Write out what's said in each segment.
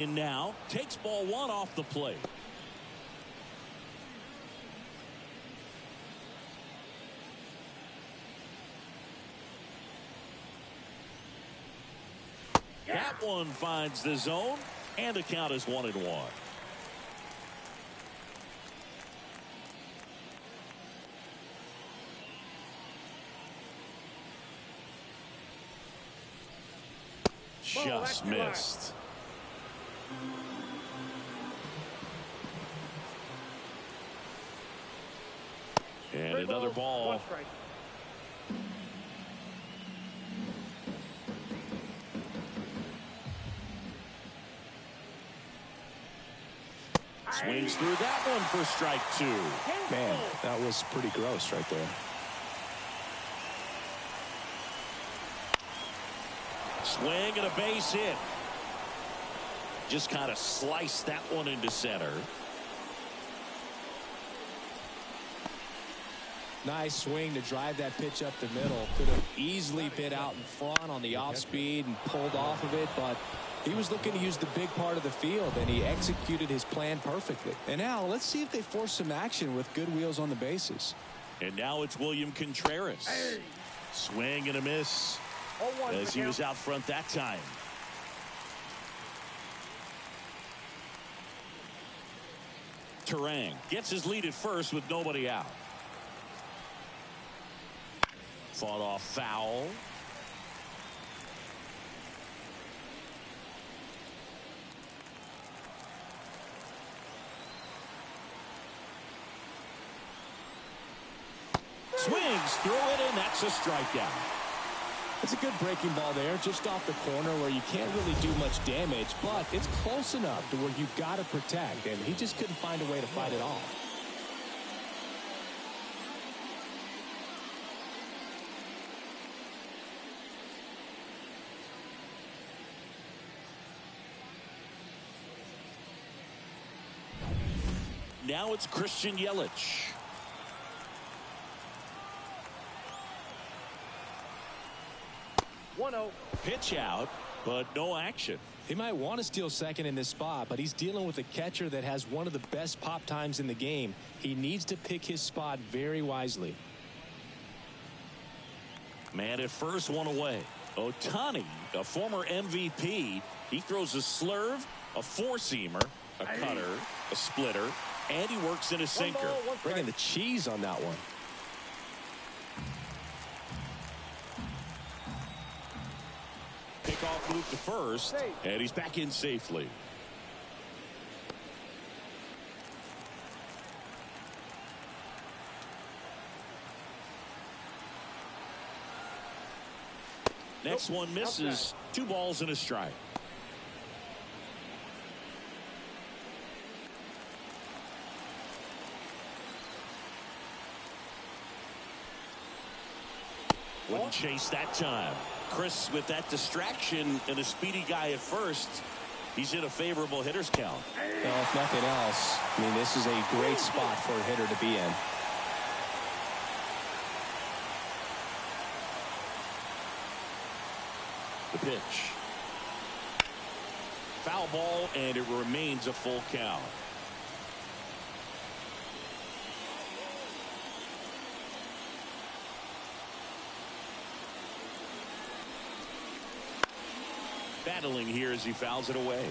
And now takes ball one off the plate. That one finds the zone, and the count is 1-1. Just missed. And another ball. Swings through that one for strike two. Man, that was pretty gross right there. Swing and a base hit. Just kind of sliced that one into center. Nice swing to drive that pitch up the middle. Could have easily been out in front on the off speed and pulled off of it, but he was looking to use the big part of the field, and he executed his plan perfectly. And now let's see if they force some action with good wheels on the bases. And now it's William Contreras. Swing and a miss as he was out front that time. Terang gets his lead at first with nobody out. Fought off foul. Swings through it, and that's a strikeout. It's a good breaking ball there, just off the corner where you can't really do much damage, but it's close enough to where you've got to protect, and he just couldn't find a way to fight it off. Now it's Christian Yelich. Pitch out, but no action. He might want to steal second in this spot, but he's dealing with a catcher that has one of the best pop times in the game. He needs to pick his spot very wisely. Man at first, one away. Ohtani, a former MVP, he throws a slurve, a four-seamer, a cutter, a splitter, and he works in a sinker. Bringing the cheese on that one. Pickoff move to first, and he's back in safely. Next one misses. 2 balls and a strike. Wouldn't chase that time. Chris, with that distraction and a speedy guy at first, he's in a favorable hitter's count. Well, if nothing else, I mean, this is a great spot for a hitter to be in. The pitch. Foul ball, and it remains a full count. Battling here as he fouls it away.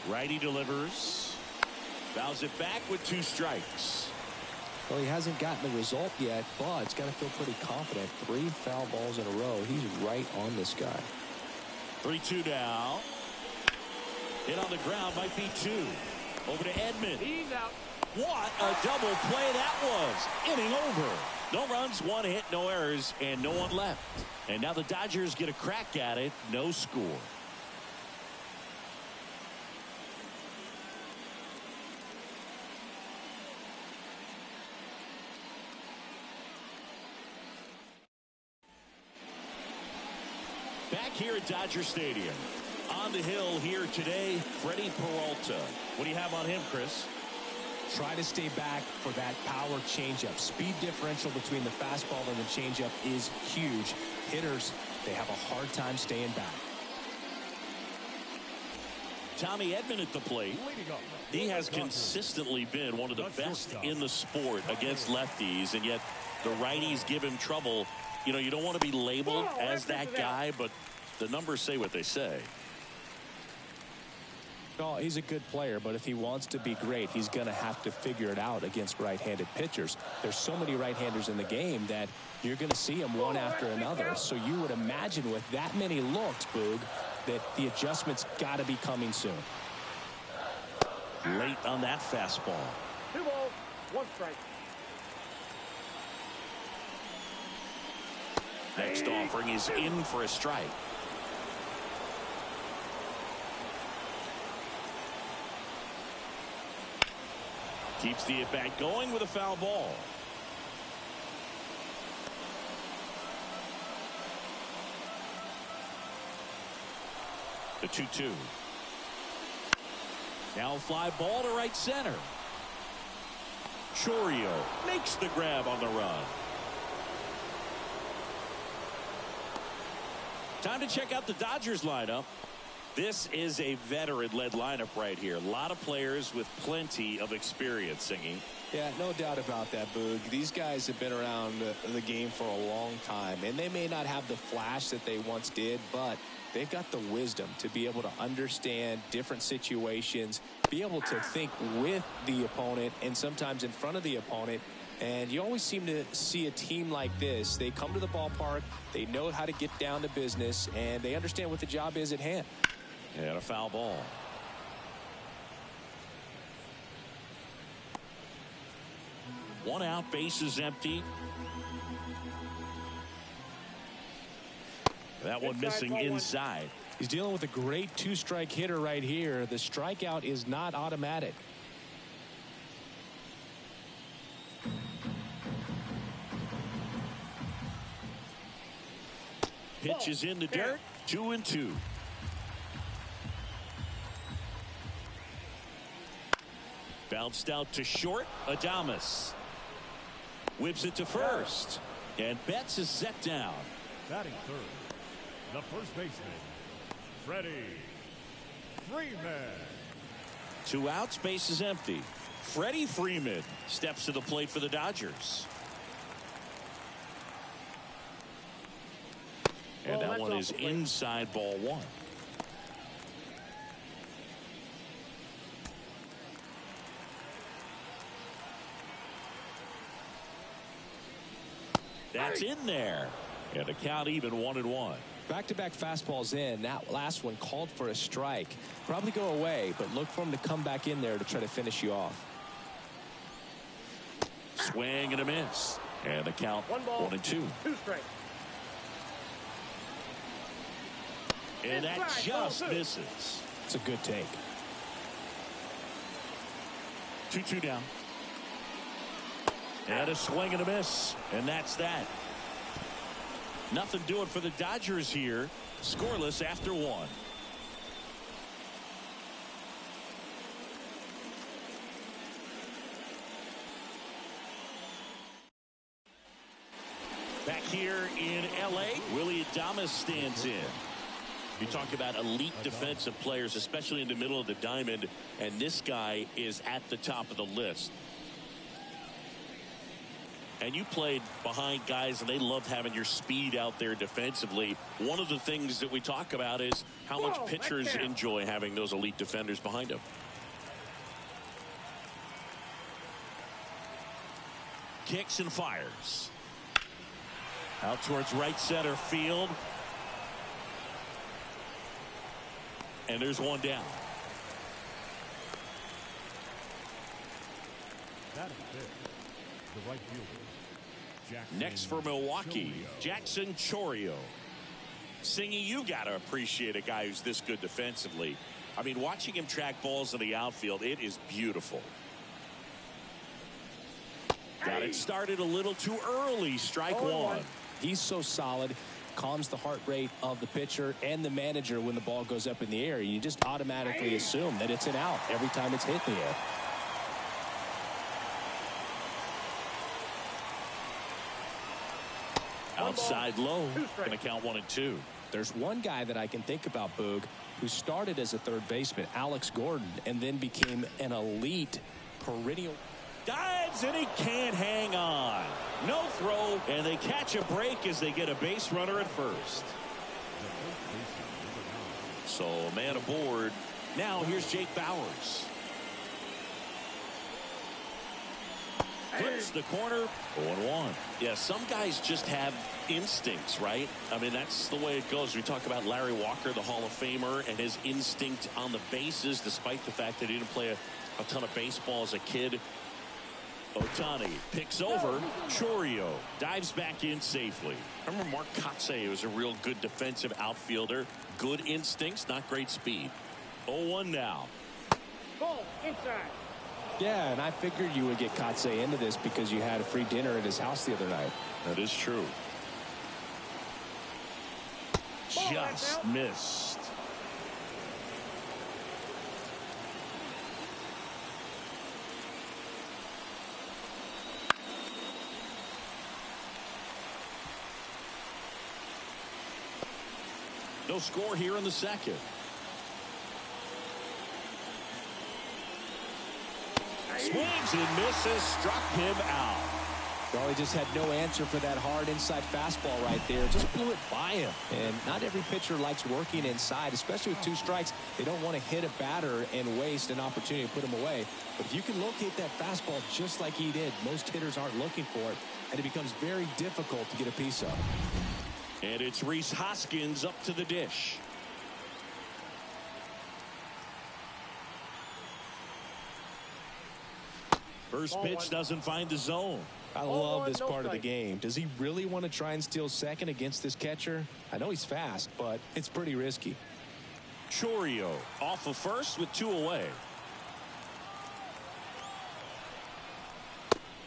Righty delivers. Fouls it back with 2 strikes. Well, he hasn't gotten the result yet, but he's got to feel pretty confident. 3 foul balls in a row. He's right on this guy. 3-2 now. Hit on the ground, might be 2. Over to Edman. He's out. What a double play that was. Inning over. No runs, 1 hit, no errors, and no one left. And now the Dodgers get a crack at it. No score. Back here at Dodger Stadium. On the hill here today, Freddie Peralta. What do you have on him, Chris? Try to stay back for that power changeup. Speed differential between the fastball and the changeup is huge. Hitters, they have a hard time staying back. Tommy Edman at the plate. He has consistently been one of the best in the sport against lefties, and yet the righties give him trouble. You know, you don't want to be labeled as that guy, but the numbers say what they say. Well, he's a good player, but if he wants to be great, he's going to have to figure it out against right-handed pitchers. There's so many right-handers in the game that you're going to see them one after another. So you would imagine with that many looks, Boog, that the adjustment's got to be coming soon. Late on that fastball. 2 balls, 1 strike. Next offering is in for a strike. Keeps the at-bat going with a foul ball. The 2-2. Now fly ball to right center. Chourio makes the grab on the run. Time to check out the Dodgers lineup. This is a veteran-led lineup right here. A lot of players with plenty of experience, Singing. Yeah, no doubt about that, Boog. These guys have been around the game for a long time, and they may not have the flash that they once did, but they've got the wisdom to be able to understand different situations, be able to think with the opponent and sometimes in front of the opponent. And you always seem to see a team like this. They come to the ballpark, they know how to get down to business, and they understand what the job is at hand. And a foul ball. One out, base is empty. That one missing inside. He's dealing with a great 2-strike hitter right here. The strikeout is not automatic. Pitch is in the dirt. 2-2. Bounced out to short. Adames whips it to first, and Betts is set down. Batting third, the first baseman, Freddie Freeman. 2 outs, base is empty. Freddie Freeman steps to the plate for the Dodgers. And that one is inside, ball 1. That's in there. And the count even 1-1. Back-to-back fastballs in. That last one called for a strike. Probably go away, but look for him to come back in there to try to finish you off. Swing and a miss. And the count 1-2. 2 strikes. And that just misses. It's a good take. 2-2 down. And a swing and a miss. And that's that. Nothing doing for the Dodgers here. Scoreless after 1. Back here in L.A., Willie Adames stands in. You talk about elite defensive players, especially in the middle of the diamond, and this guy is at the top of the list. And you played behind guys, and they loved having your speed out there defensively. One of the things that we talk about is how much pitchers enjoy having those elite defenders behind them. Kicks and fires. Out towards right center field. And there's one down. Batting fifth, the right fielder. Next for Milwaukee, Jackson Chourio. Singy, you got to appreciate a guy who's this good defensively. I mean, watching him track balls in the outfield, it is beautiful. Got it started a little too early. Strike 1. He's so solid. Calms the heart rate of the pitcher and the manager when the ball goes up in the air. You just automatically assume that it's an out every time it's hit in the air. Outside low. Going to count 1-2. There's one guy that I can think about, Boog, who started as a third baseman, Alex Gordon, and then became an elite perennial. Dives, and he can't hang on. No throw, and they catch a break as they get a base runner at first. So a man aboard. Now here's Jake Bauers. Hits the corner. 0-1. Yeah, some guys just have instincts, right? I mean, that's the way it goes. We talk about Larry Walker, the Hall of Famer, and his instinct on the bases, despite the fact that he didn't play a ton of baseball as a kid. Ohtani picks over. Chourio dives back in safely. I remember Mark Kotsay was a real good defensive outfielder. Good instincts, not great speed. 0-1 now. Ball inside. Yeah, and I figured you would get Kotsay into this because you had a free dinner at his house the other night. That is true. Just missed. No score here in the second. Swings and misses, struck him out. Well, he just had no answer for that hard inside fastball right there. Just blew it by him. And not every pitcher likes working inside, especially with 2 strikes. They don't want to hit a batter and waste an opportunity to put him away. But if you can locate that fastball just like he did, most hitters aren't looking for it, and it becomes very difficult to get a piece of. And it's Rhys Hoskins up to the dish. First pitch doesn't find the zone. I love this part of the game. Does he really want to try and steal second against this catcher? I know he's fast, but it's pretty risky. Chourio off of first with 2 away.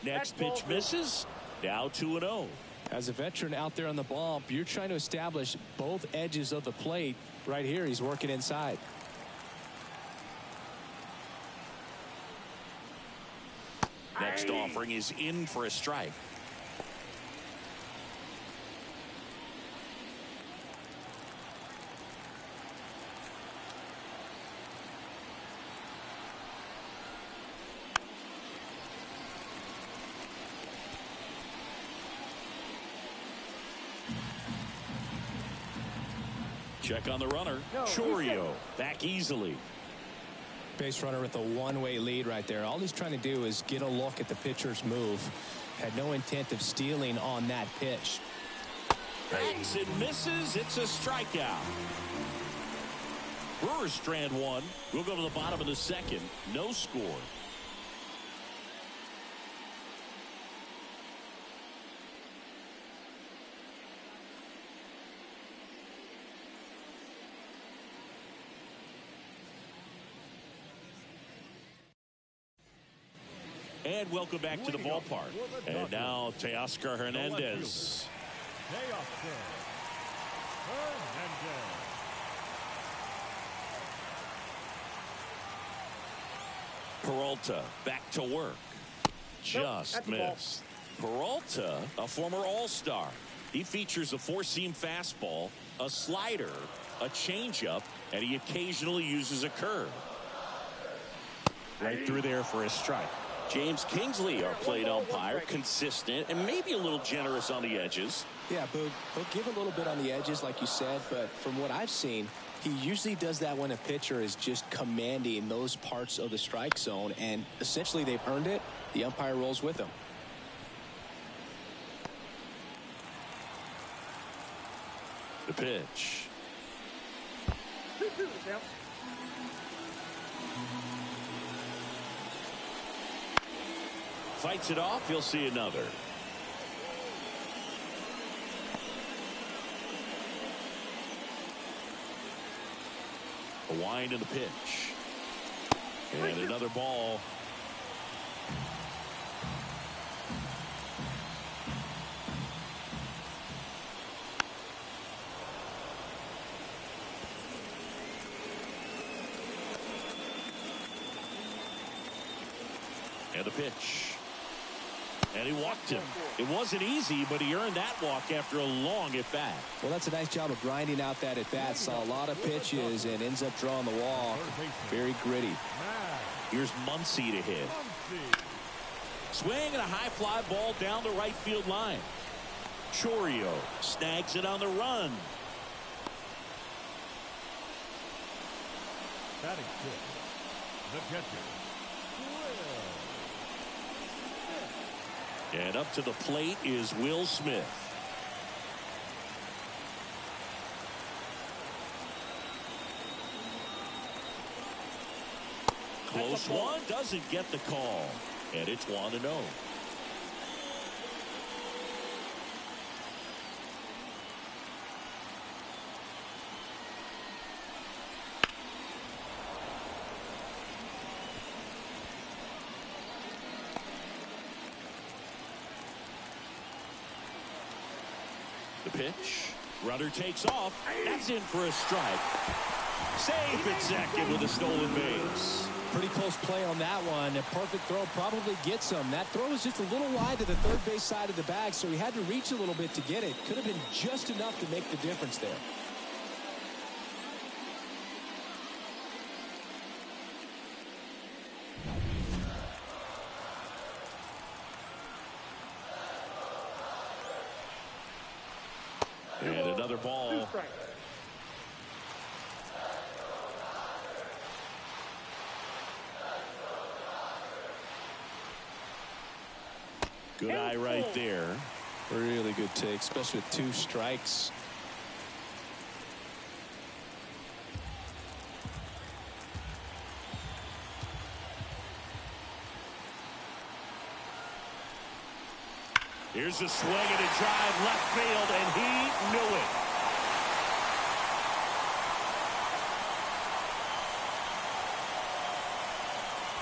Next pitch misses. Now 2-0. As a veteran out there on the bump, you're trying to establish both edges of the plate. Right here, he's working inside. Next offering is in for a strike. Check on the runner. Chourio back easily. Base runner with a one-way lead right there. All he's trying to do is get a look at the pitcher's move. Had no intent of stealing on that pitch. Backs and misses. It's a strikeout. Brewers strand 1. We'll go to the bottom of the second. No score. And welcome back to the ballpark. And now Teoscar Hernandez. Peralta back to work. Just missed. Peralta, a former All-Star. He features a 4-seam fastball, a slider, a changeup, and he occasionally uses a curve. Right through there for a strike. James Kingsley, our plate umpire, consistent and maybe a little generous on the edges. Yeah, but he'll give a little bit on the edges, like you said, but from what I've seen, he usually does that when a pitcher is just commanding those parts of the strike zone, and essentially they've earned it. The umpire rolls with them. The pitch. Fights it off. You'll see another. A wind in the pitch. And another ball. And the pitch. And he walked him. It wasn't easy, but he earned that walk after a long at-bat. Well, that's a nice job of grinding out that at-bat. Saw a lot of pitches and ends up drawing the walk. Very gritty. Here's Muncy to hit. Swing and a high fly ball down the right field line. Chourio snags it on the run. Batting fifth, the catcher. And up to the plate is Will Smith. Close one, doesn't get the call. And it's 1-0. The pitch. Runner takes off. That's in for a strike. Safe at second with a stolen base. Pretty close play on that one. A perfect throw probably gets him. That throw was just a little wide to the third base side of the bag, so he had to reach a little bit to get it. Could have been just enough to make the difference there. And another ball. Good eye right there. Really good take, especially with 2 strikes. Here's a swing and a drive left field, and he knew it.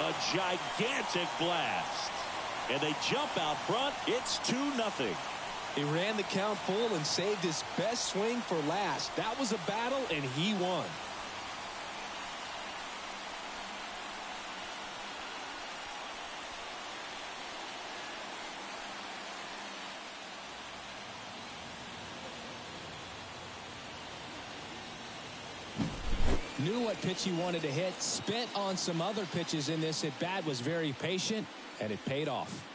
A gigantic blast. And they jump out front. It's 2-0. He ran the count full and saved his best swing for last. That was a battle, and he won. Knew what pitch he wanted to hit. Spent on some other pitches in this at bat. Was very patient, and it paid off.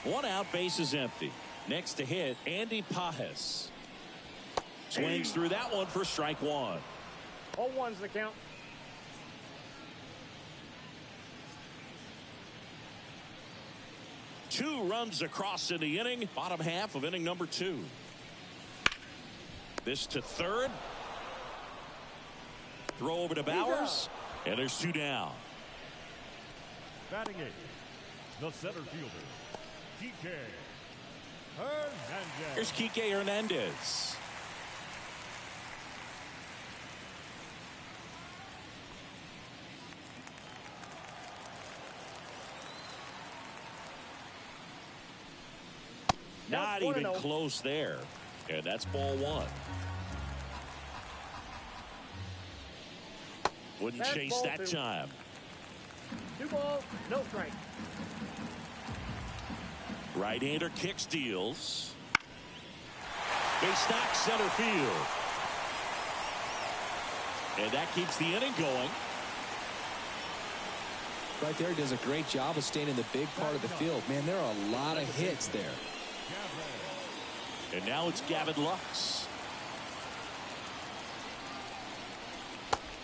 One out, base is empty. Next to hit, Andy Pajes. Swings through that one for strike 1. 0-1's the count. Two runs across in the inning. Bottom half of inning number 2. This to third. Throw over to Bowers. And there's 2 down. Batting 8th, the center fielder, Kike Hernandez. Here's Kike Hernandez. Not even close there. And that's ball 1. Wouldn't chase that time. 2 balls, no strike. Right-hander kick steals. Base knock center field. And that keeps the inning going. Right there, does a great job of staying in the big part of the field. Man, there are a lot of hits there. And now it's Gavin Lux.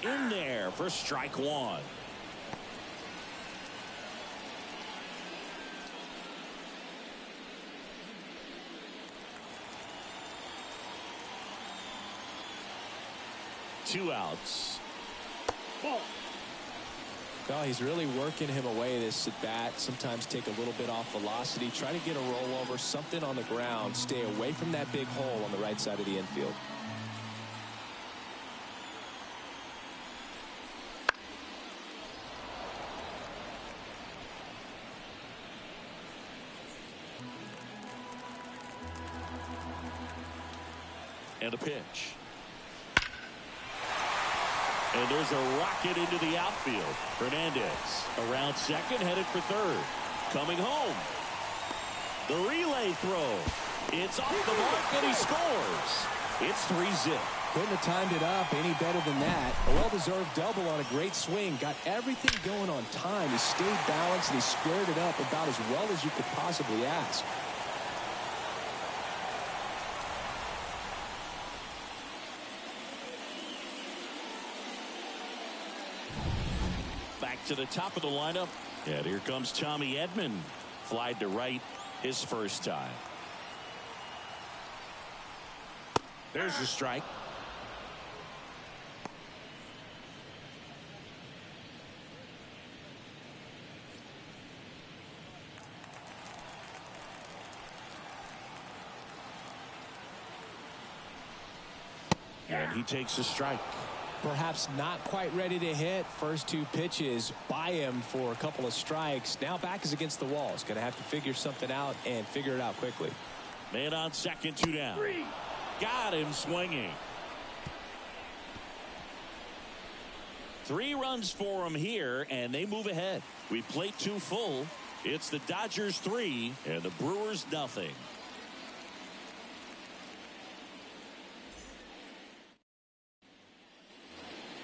In there for strike 1. Two outs. Ball. Well, he's really working him away this at bat. Sometimes take a little bit off velocity. Try to get a rollover, something on the ground. Stay away from that big hole on the right side of the infield. And a pitch. And there's a rocket into the outfield. Hernandez around second, headed for third. Coming home. The relay throw. It's off the mark, and he scores. It's 3-zip. Couldn't have timed it up any better than that. A well-deserved double on a great swing. Got everything going on time. He stayed balanced, and he squared it up about as well as you could possibly ask. Back to the top of the lineup. And here comes Tommy Edman. Flied to right his first time. There's the strike. And he takes a strike. Perhaps not quite ready to hit. First two pitches by him for a couple of strikes. Now back is against the wall. He's going to have to figure something out and figure it out quickly. Man on second, 2 down. Got him swinging. 3 runs for him here, and they move ahead. We play 2 full. It's the Dodgers 3 and the Brewers nothing.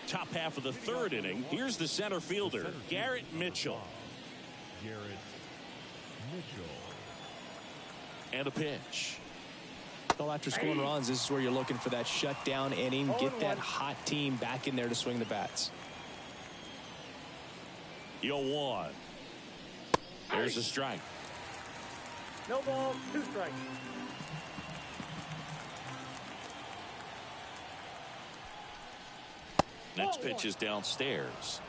Top half of the third inning. Here's the center fielder, Garrett Mitchell. Garrett Mitchell. And a pitch. Well, after scoring runs, this is where you're looking for that shutdown inning. Get that hot team back in there to swing the bats. 0-1. There's a strike. No ball, 2 strikes. Next pitch is downstairs.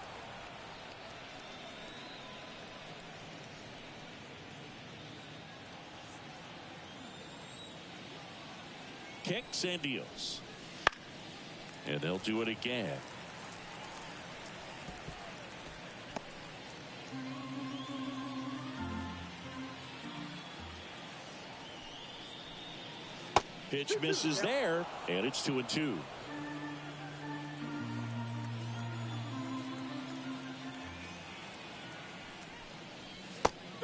Kicks and deals. And they'll do it again. Pitch misses there, and it's 2-2.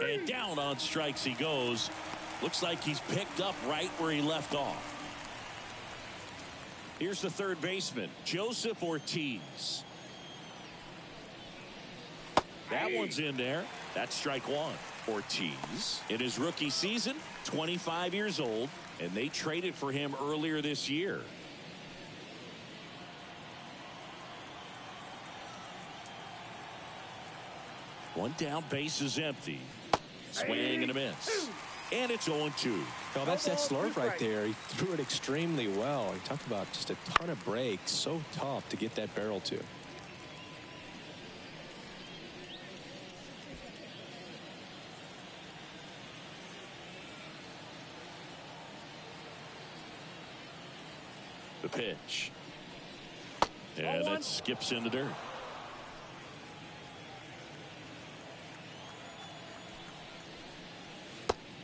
And down on strikes he goes. Looks like he's picked up right where he left off. Here's the third baseman, Joseph Ortiz. That one's in there. That's strike 1. Ortiz, in his rookie season, 25 years old, and they traded for him earlier this year. One down, base is empty. Swing and a miss. And it's 0-2. Oh, that's that slurve right there. He threw it extremely well. He talked about just a ton of breaks. So tough to get that barrel to. The pitch. And it skips in the dirt.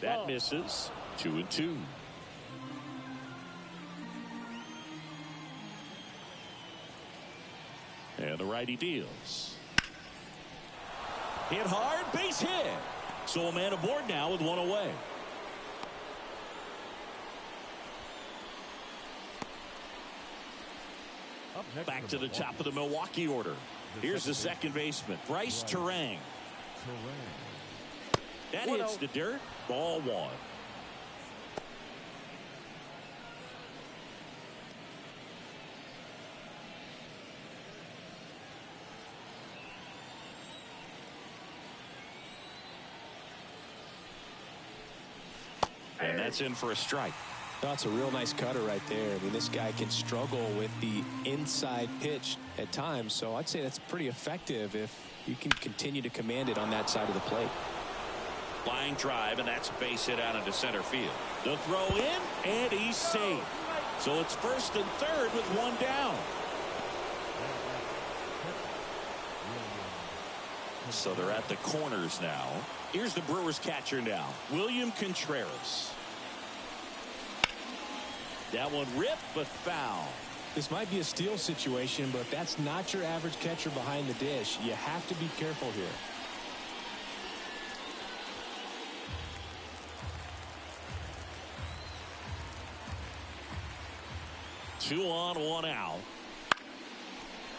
That misses. 2-2. And the righty deals. Hit hard, base hit. So a man aboard now with one away. Back to the top of the Milwaukee order. Here's the second baseman, Bryce Terang. That hits the dirt. Ball 1. And that's in for a strike. That's a real nice cutter right there. I mean, this guy can struggle with the inside pitch at times, so I'd say that's pretty effective if you can continue to command it on that side of the plate. Line drive, and that's base hit out into center field. The throw in, and he's safe. So it's first and third with one down. So they're at the corners now. Here's the Brewers catcher now, William Contreras. That one ripped, but foul. This might be a steal situation, but that's not your average catcher behind the dish. You have to be careful here. 2 on, 1 out.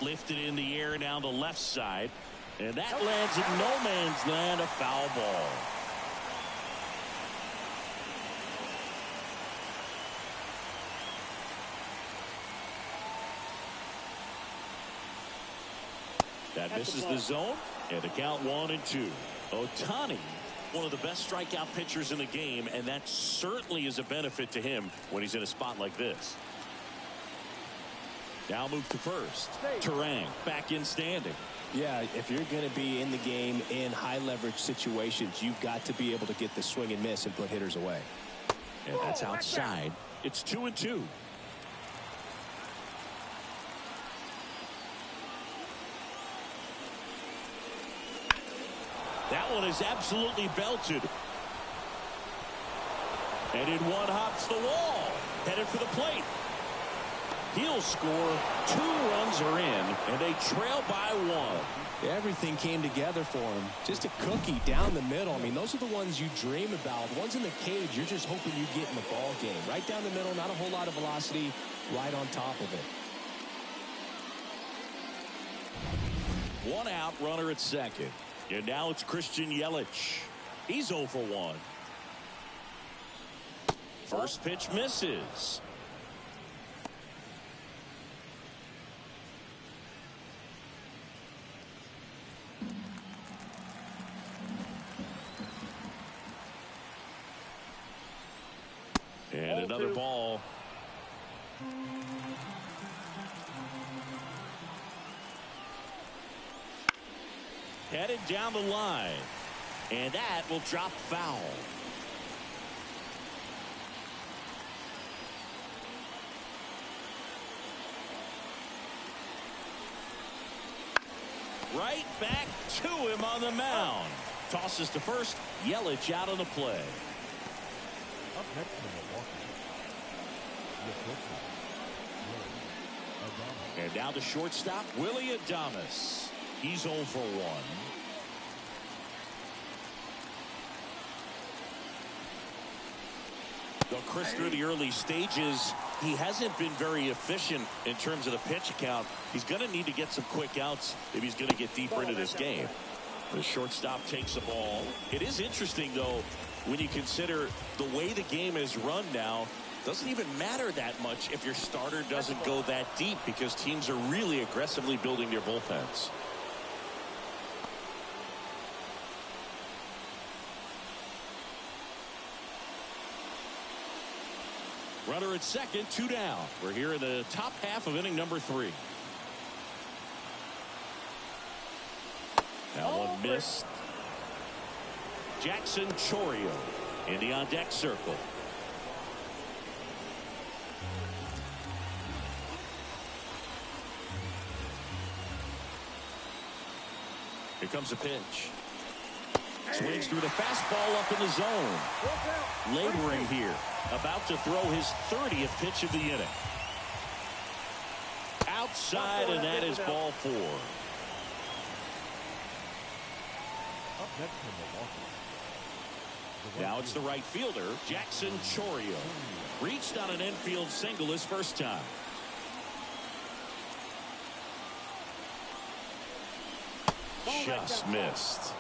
Lifted in the air down the left side. And that lands in no man's land, a foul ball. That misses the zone, and the count 1-2. Ohtani, one of the best strikeout pitchers in the game, and that certainly is a benefit to him when he's in a spot like this. Now move to first. Turang back in standing. Yeah, if you're going to be in the game in high leverage situations, you've got to be able to get the swing and miss and put hitters away. And that's outside. It's 2-2. That one is absolutely belted. And in one hops the wall. Headed for the plate. He'll score. 2 runs are in, and they trail by 1. Everything came together for him. Just a cookie down the middle. I mean, those are the ones you dream about. The ones in the cage, you're just hoping you get in the ball game. Right down the middle, not a whole lot of velocity, right on top of it. 1 out, runner at second. And now it's Christian Yelich. He's 0 for 1. First pitch misses. And another ball. Headed down the line. And that will drop foul. Right back to him on the mound. Tosses to first. Yelich out on the play. Up next in Milwaukee. And now the shortstop, Willie Adames. He's 0 for 1. Though Chris, through the early stages, he hasn't been very efficient in terms of the pitch count. He's going to need to get some quick outs if he's going to get deeper into this game. The shortstop takes the ball. It is interesting, though, when you consider the way the game is run now. Doesn't even matter that much if your starter doesn't go that deep, because teams are really aggressively building their bullpens. Runner at second, 2 down. We're here in the top half of inning number 3. That one missed. Jackson Chourio in the on-deck circle. Here comes a pitch. Swings through the fastball up in the zone. Laboring here. About to throw his 30th pitch of the inning. Outside, and that is ball 4. Up next in Milwaukee. Now it's the right fielder, Jackson Chourio. Reached on an infield single his first time. Just missed.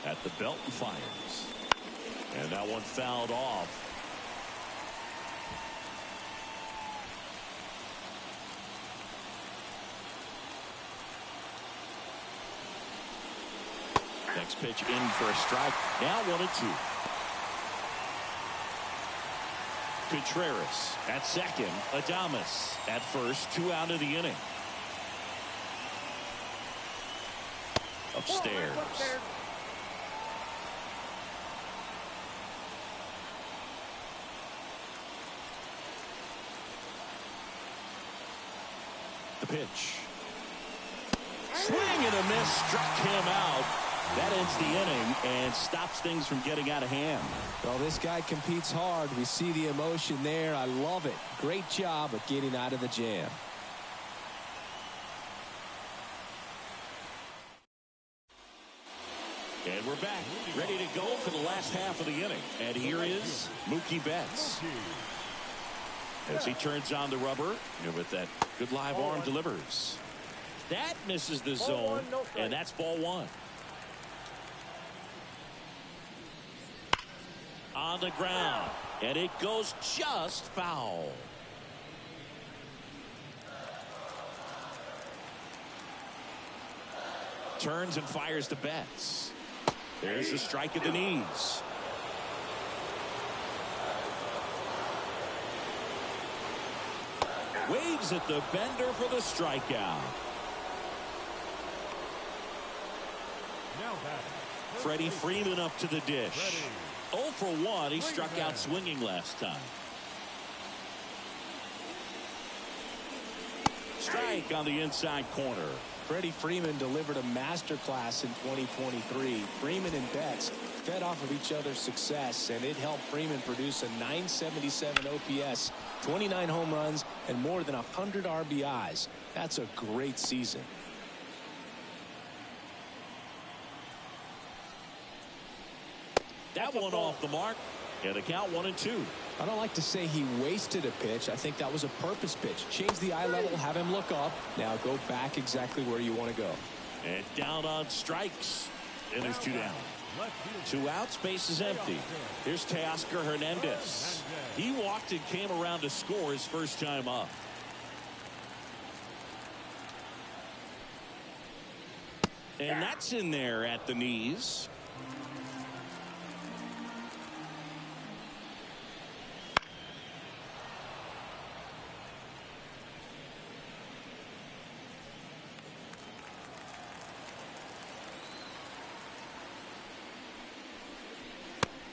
At the belt and fires. And that one fouled off. Next pitch in for a strike. Now 1-2. Contreras at second. Adames at first. 2 out of the inning. Upstairs. The pitch. Swing and a miss, struck him out. That ends the inning and stops things from getting out of hand. Well, this guy competes hard. We see the emotion there. I love it. Great job of getting out of the jam. And we're back, ready to go for the last half of the inning. And here is Mookie Betts. As he turns on the rubber, and with that good live arm delivers. That misses the zone, and that's ball one. On the ground, and it goes just foul. Turns and fires to Betts. There's a strike at the knees. Waves at the bender for the strikeout. Now batting, Freddie Freeman up to the dish. 0 for 1. He struck out swinging last time. Strike on the inside corner. Freddie Freeman delivered a masterclass in 2023. Freeman and Betts fed off of each other's success, and it helped Freeman produce a .977 OPS, 29 home runs, and more than 100 RBIs. That's a great season. That one off the mark, and the count 1-2. I don't like to say he wasted a pitch. I think that was a purpose pitch. Change the eye level, have him look up. Now go back exactly where you want to go. And down on strikes. And there's 2 down. 2 outs, base is empty. Here's Teoscar Hernandez. He walked and came around to score his first time up. And that's in there at the knees.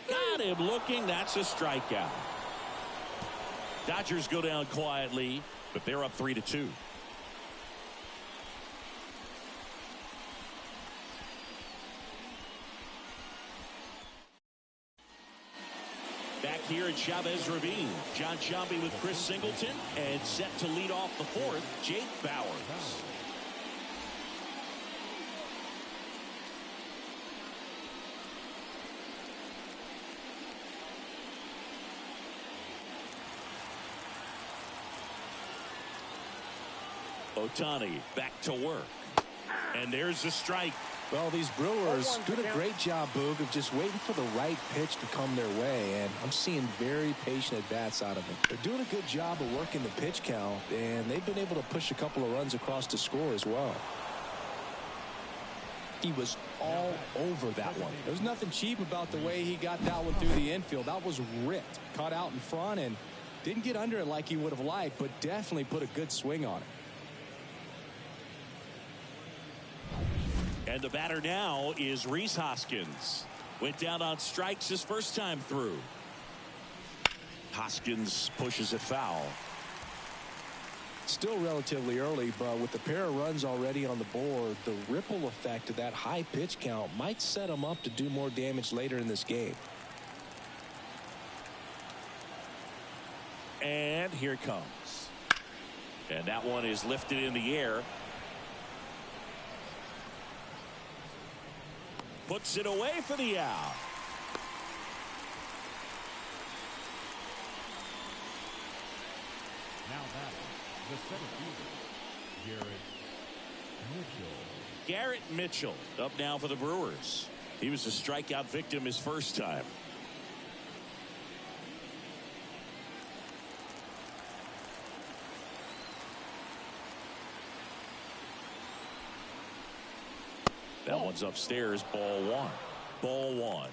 Got him looking. That's a strikeout. Dodgers go down quietly, but they're up 3-2. Back here at Chavez Ravine, John Sciambi with Chris Singleton, and set to lead off the 4th, Jake Bauers. Ohtani back to work. And there's the strike. Well, these Brewers doing a great job, Boog, of just waiting for the right pitch to come their way, and I'm seeing very patient at-bats out of them. They're doing a good job of working the pitch count, and they've been able to push a couple of runs across to score as well. He was all over that one. There's nothing cheap about the way he got that one through the infield. That was ripped, caught out in front, and didn't get under it like he would have liked, but definitely put a good swing on it. And the batter now is Rhys Hoskins. Went down on strikes his first time through. Hoskins pushes it foul. Still relatively early, but with the pair of runs already on the board, the ripple effect of that high pitch count might set him up to do more damage later in this game. And here it comes. And that one is lifted in the air. Puts it away for the out. now batting, the center fielder, Garrett Mitchell up now for the Brewers. He was a strikeout victim his first time. That one's upstairs. Ball one. Ball one.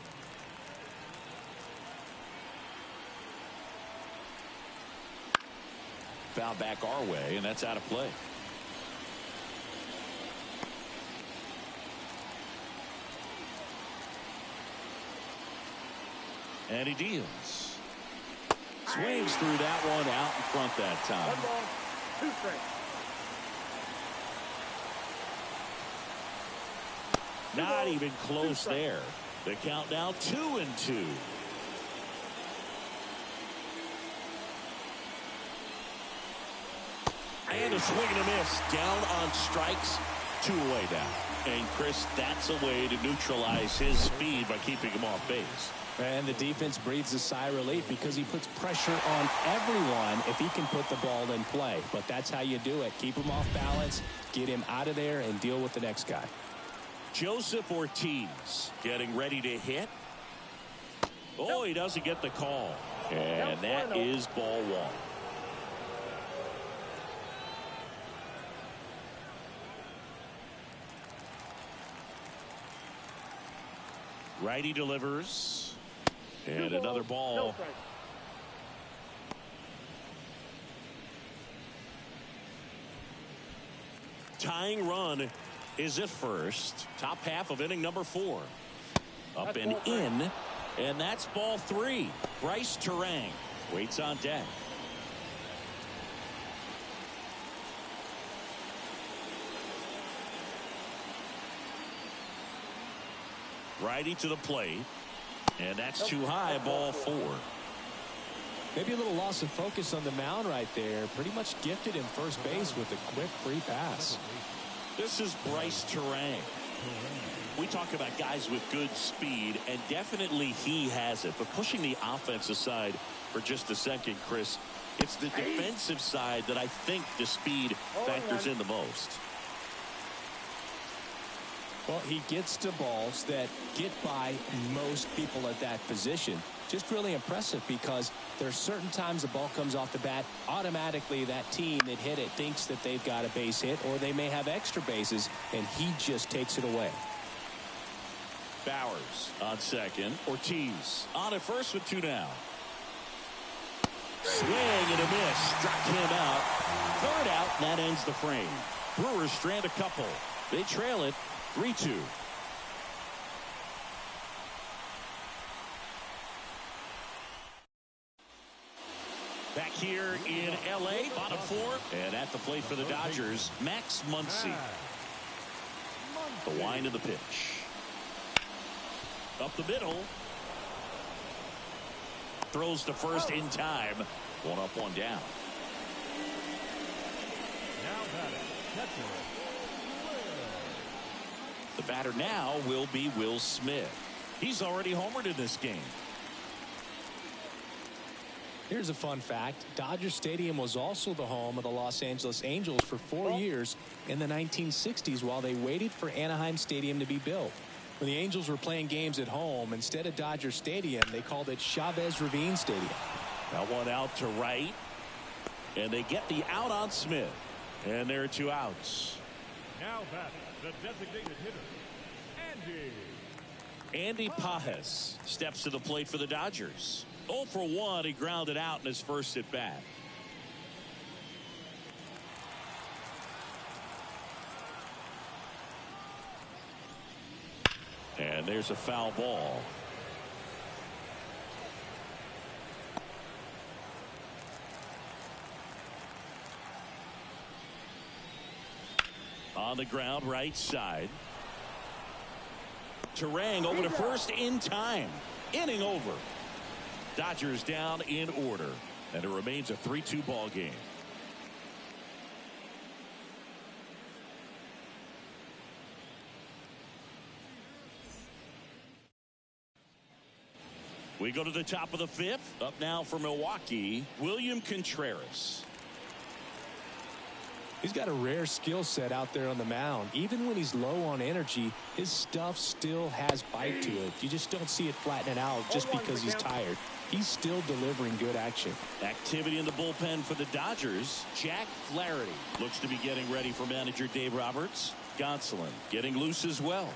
Foul back our way, and that's out of play. And he deals. Swings through that one out in front that time. 1 ball, 2 strikes. Not even close there. The count now 2-2. And a swing and a miss. Down on strikes. 2 away now. And Chris, that's a way to neutralize his speed by keeping him off base. And the defense breathes a sigh of relief because he puts pressure on everyone if he can put the ball in play. But that's how you do it. Keep him off balance, get him out of there, and deal with the next guy. Joseph Ortiz getting ready to hit. Oh, he doesn't get the call. And that is ball 1. Righty delivers. And another ball. Tying run is at first. Top half of inning number 4. Up and in. And that's ball 3. Bryce Terang waits on deck. Righty to the plate. And that's too high, ball 4. Maybe a little loss of focus on the mound right there. Pretty much gifted him first base with a quick free pass. This is Bryce Terang. We talk about guys with good speed, and definitely he has it. But pushing the offense aside for just a second, Chris, it's the defensive side that I think the speed factors in the most. Well, he gets to balls that get by most people at that position. Just really impressive because there are certain times the ball comes off the bat, automatically that team that hit it thinks that they've got a base hit or they may have extra bases, and he just takes it away. Bowers on second. Ortiz on at first with 2 down. Swing and a miss. Struck him out. 3rd out, and that ends the frame. Brewers strand a couple. They trail it 3-2. Back here in L.A., bottom 4. And at the plate for the Dodgers, Max Muncy. The wind of the pitch. Up the middle. Throws to first in time. 1 up, 1 down. Now batting, catcher. The batter now will be Will Smith. He's already homered in this game. Here's a fun fact. Dodger Stadium was also the home of the Los Angeles Angels for 4 years in the 1960s while they waited for Anaheim Stadium to be built. When the Angels were playing games at home, instead of Dodger Stadium, they called it Chavez Ravine Stadium. That one out to right. And they get the out on Smith. And there are 2 outs. Now batting, the designated hitter, Andy Pajes steps to the plate for the Dodgers. 0 for 1. He grounded out in his first at bat. And there's a foul ball. On the ground, right side. Terang over to first in time. Inning over. Dodgers down in order. And it remains a 3-2 ball game. We go to the top of the 5th. Up now for Milwaukee, William Contreras. He's got a rare skill set out there on the mound. Even when he's low on energy, his stuff still has bite to it. You just don't see it flattening out just because he's tired. He's still delivering good action. Activity in the bullpen for the Dodgers. Jack Flaherty looks to be getting ready for manager Dave Roberts. Gonsolin getting loose as well.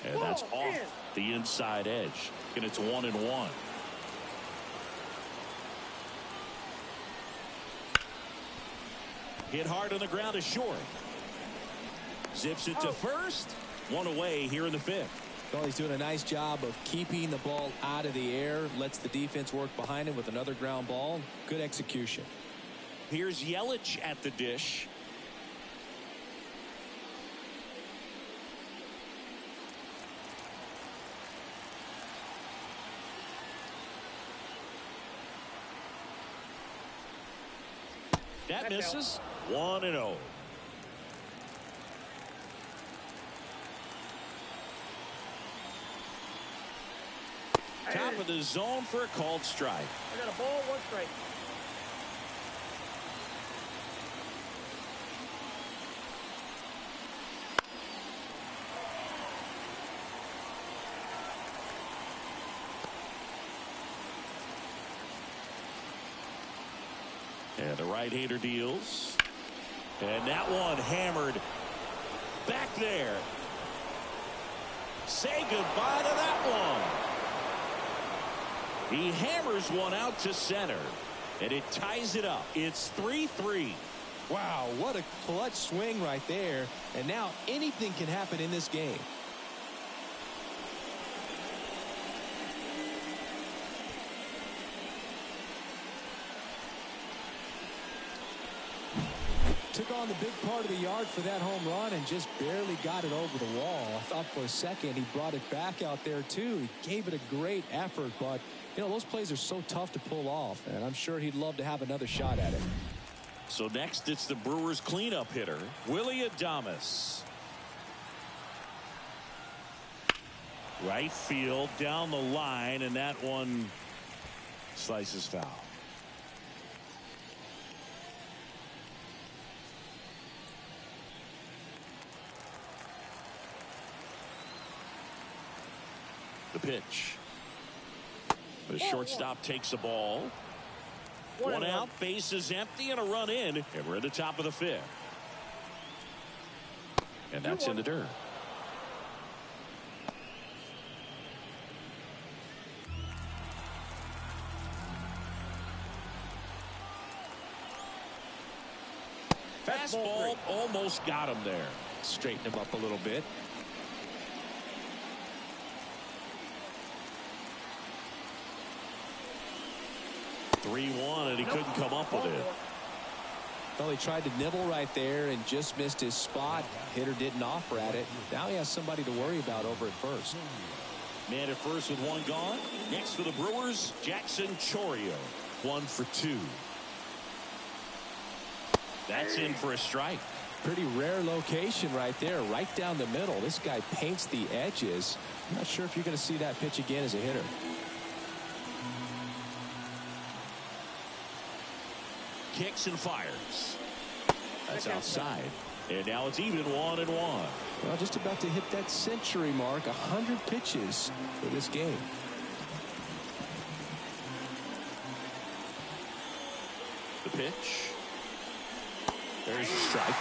And that's off the inside edge. And it's 1-1. Hit hard on the ground is short. Zips it to first. 1 away here in the 5th. Well, he's doing a nice job of keeping the ball out of the air. Lets the defense work behind him with another ground ball. Good execution. Here's Yelich at the dish. That misses. 1-0. Top of the zone for a called strike. I got a ball, 1 strike. And the right-hander deals. And that one hammered back there. Say goodbye to that one. He hammers one out to center. And it ties it up. It's 3-3. Wow, what a clutch swing right there. And now anything can happen in this game. Took on the big part of the yard for that home run and just barely got it over the wall. I thought for a second he brought it back out there too. He gave it a great effort, but you know, those plays are so tough to pull off, and I'm sure he'd love to have another shot at it. So next it's the Brewers cleanup hitter, Willie Adames. Right field down the line, and that one slices foul. The pitch. The shortstop takes the ball. One out, base is empty, and a run in, and we're at the top of the 5th. And that's in the dirt. Fastball almost got him there. Straighten him up a little bit. And he couldn't come up with it. Well, he tried to nibble right there and just missed his spot. Hitter didn't offer at it. Now he has somebody to worry about over at first. Man at first with 1 gone. Next for the Brewers, Jackson Chourio. 1 for 2. That's in for a strike. Pretty rare location right there, right down the middle. This guy paints the edges. I'm not sure if you're going to see that pitch again as a hitter. Kicks and fires. That's outside. And now it's even 1-1. Well, just about to hit that century mark. 100 pitches for this game. The pitch. There's a strike.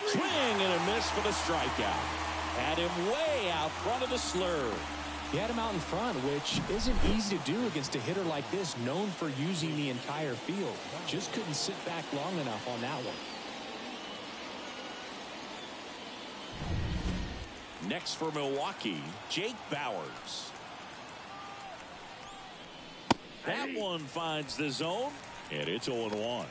Swing and a miss for the strikeout. Had him way out front of the slur. He had him out in front, which isn't easy to do against a hitter like this, known for using the entire field. Just couldn't sit back long enough on that one. Next for Milwaukee, Jake Bauers. That one finds the zone, and it's 0-1.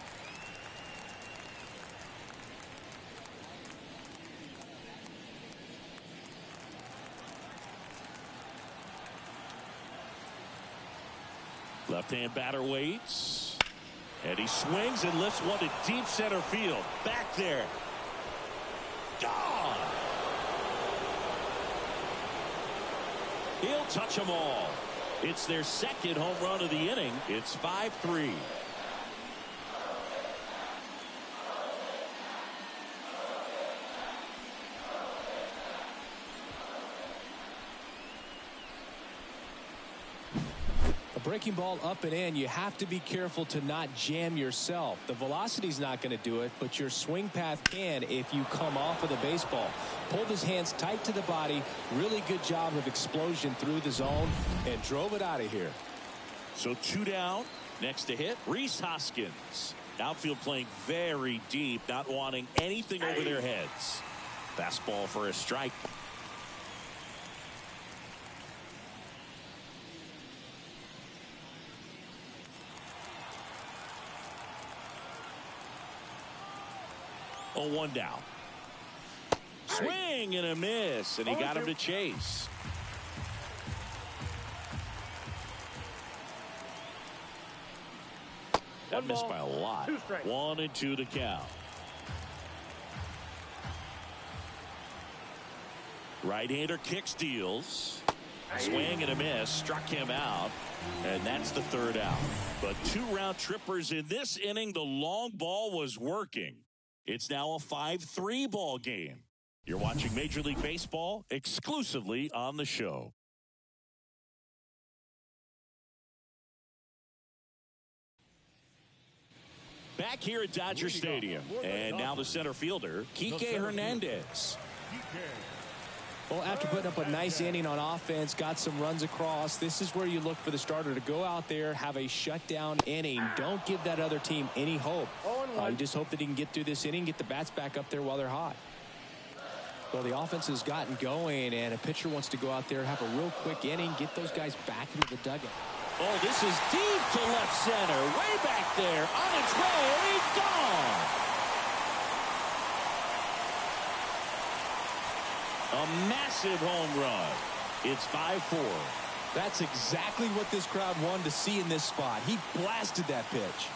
Left-hand batter waits. And he swings and lifts one to deep center field. Back there. Gone. He'll touch them all. It's their 2nd home run of the inning. It's 5-3. Breaking ball up and in, you have to be careful to not jam yourself. The velocity's not going to do it, but your swing path can if you come off of the baseball. Pulled his hands tight to the body. Really good job of explosion through the zone and drove it out of here. So 2 down. Next to hit, Rhys Hoskins. Outfield playing very deep, not wanting anything over their heads. Fastball for a strike. Oh, 1 down. Swing and a miss, and he got him to chase. That missed by a lot. 2 strikes. 1-2 to count. Right-hander kicks, deals. Swing and a miss. Struck him out. And that's the 3rd out. But 2 round trippers in this inning. The long ball was working. It's now a 5-3 ball game. You're watching Major League Baseball exclusively on the show. Back here at Dodger Stadium. And now the center fielder, Kike Hernandez. Well, after putting up a nice inning on offense, got some runs across, this is where you look for the starter to go out there, have a shutdown inning. Don't give that other team any hope. You just hope that he can get through this inning, get the bats back up there while they're hot. Well, the offense has gotten going, and a pitcher wants to go out there, have a real quick inning, get those guys back into the dugout. Oh, this is deep to left center. Way back there. On its way. Gone. A massive home run. It's 5-4. That's exactly what this crowd wanted to see in this spot. He blasted that pitch.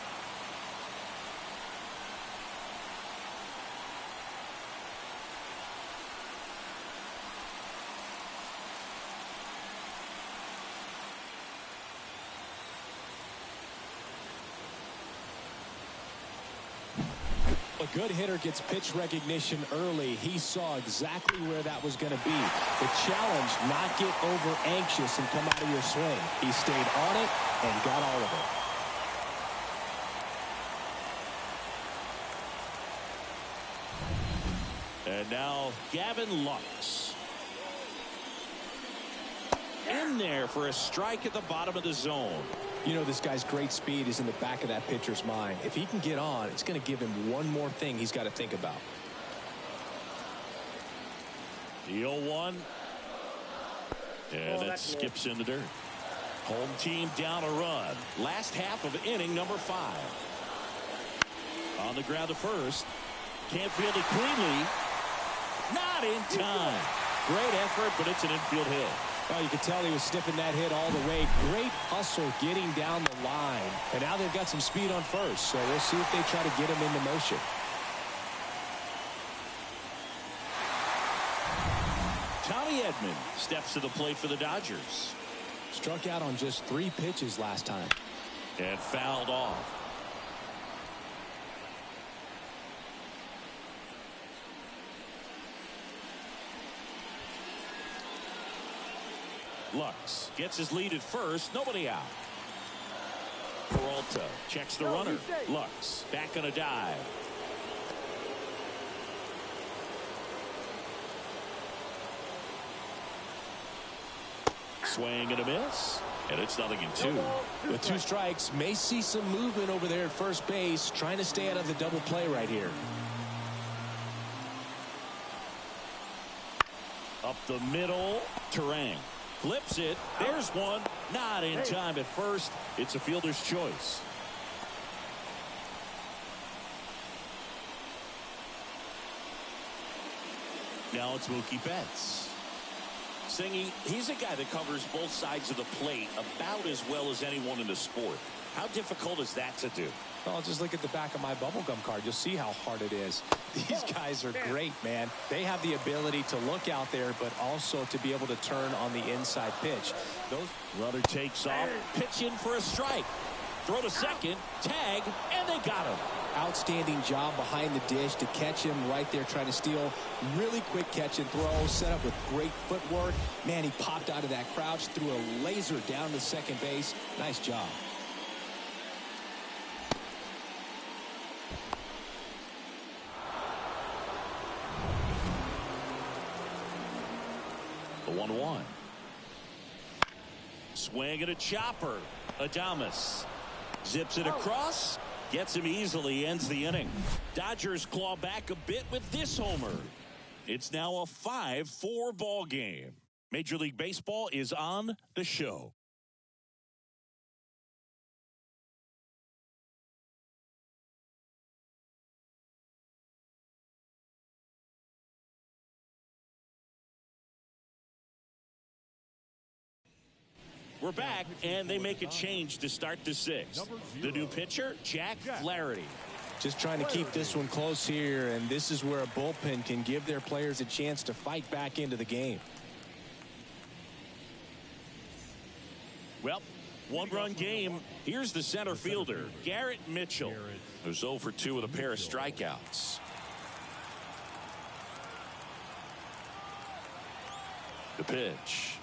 A good hitter gets pitch recognition early. He saw exactly where that was going to be. The challenge, not get over anxious and come out of your swing. He stayed on it and got all of it. And now Gavin Lux. In there for a strike at the bottom of the zone. You know, this guy's great speed is in the back of that pitcher's mind. If he can get on, it's going to give him one more thing he's got to think about. The 0-1. And that skips in the dirt. Home team down a run. Last half of inning number 5. On the ground to first. Can't field it cleanly. Not in time. Great effort, but it's an infield hit. Well, you could tell he was sniffing that hit all the way. Great hustle getting down the line. And now they've got some speed on first, so we'll see if they try to get him into motion. Tommy Edman steps to the plate for the Dodgers. Struck out on just 3 pitches last time. And fouled off. Lux gets his lead at first. Nobody out. Peralta checks the runner. Lux back on a dive. Swing and a miss. And it's 0-2. With 2 strikes, may see some movement over there at first base. Trying to stay out of the double play right here. Up the middle. Terang. Flips it. There's one. Not in time at first. It's a fielder's choice. Now it's Mookie Betts. Singy, he's a guy that covers both sides of the plate about as well as anyone in the sport. How difficult is that to do? Well, just look at the back of my bubblegum card. You'll see how hard it is. These guys are great, man. They have the ability to look out there, but also to be able to turn on the inside pitch. Runner takes off, pitch in for a strike. Throw to second, tag, and they got him. Outstanding job behind the dish to catch him right there, trying to steal. Really quick catch and throw, set up with great footwork. Man, he popped out of that crouch, threw a laser down to second base. Nice job. The 1-1. Swing and a chopper. Adames zips it across. Gets him easily. Ends the inning. Dodgers claw back a bit with this homer. It's now a 5-4 ball game. Major League Baseball is on the show. We're back, and they make a change to start the sixth. The new pitcher, Jack Flaherty. Just trying to keep this one close here, and this is where a bullpen can give their players a chance to fight back into the game. Well, one-run game. Here's the center fielder, Garrett Mitchell, who's 0 for 2 with a pair of strikeouts. The pitch.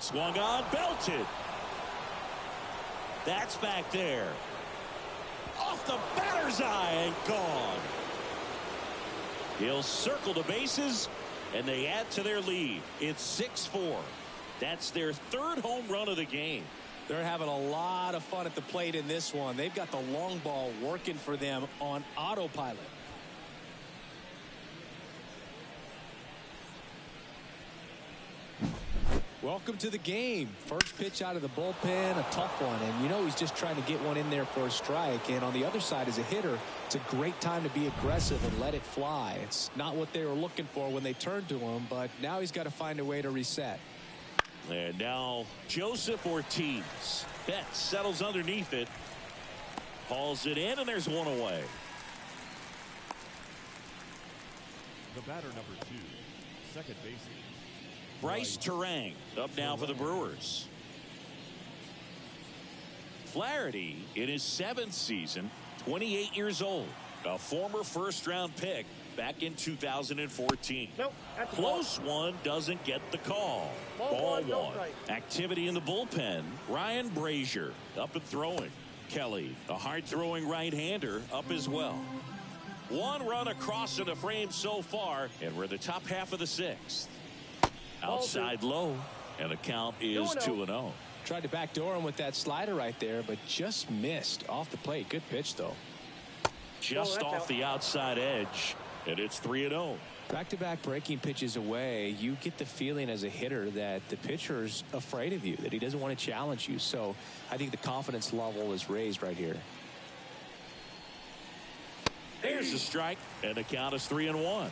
Swung on, belted. That's back there. Off the batter's eye and gone. He'll circle the bases, and they add to their lead. It's 6-4. That's their third home run of the game. They're having a lot of fun at the plate in this one. They've got the long ball working for them on autopilot. Welcome to the game. First pitch out of the bullpen, a tough one. And you know he's just trying to get one in there for a strike. And on the other side, as a hitter, it's a great time to be aggressive and let it fly. It's not what they were looking for when they turned to him, but now he's got to find a way to reset. And now Joseph Ortiz. Betts settles underneath it. Hauls it in, and there's one away. The batter, number 2, second baseman, Bryce Terang up now for the Brewers. Flaherty in his 7th season, 28 years old, a former first-round pick back in 2014. Nope, Close one, doesn't get the call. Ball one. Activity in the bullpen. Ryan Brazier up and throwing. Kelly, a hard-throwing right-hander, up as well. One run across in the frame so far, and we're in the top half of the 6th. Outside low, and the count is 2-0. Tried to backdoor him with that slider right there, but just missed off the plate. Good pitch, though. Just off the outside edge, and it's 3-0. Back-to-back breaking pitches away, you get the feeling as a hitter that the pitcher's afraid of you, that he doesn't want to challenge you. So I think the confidence level is raised right here. There's the strike, and the count is 3-1.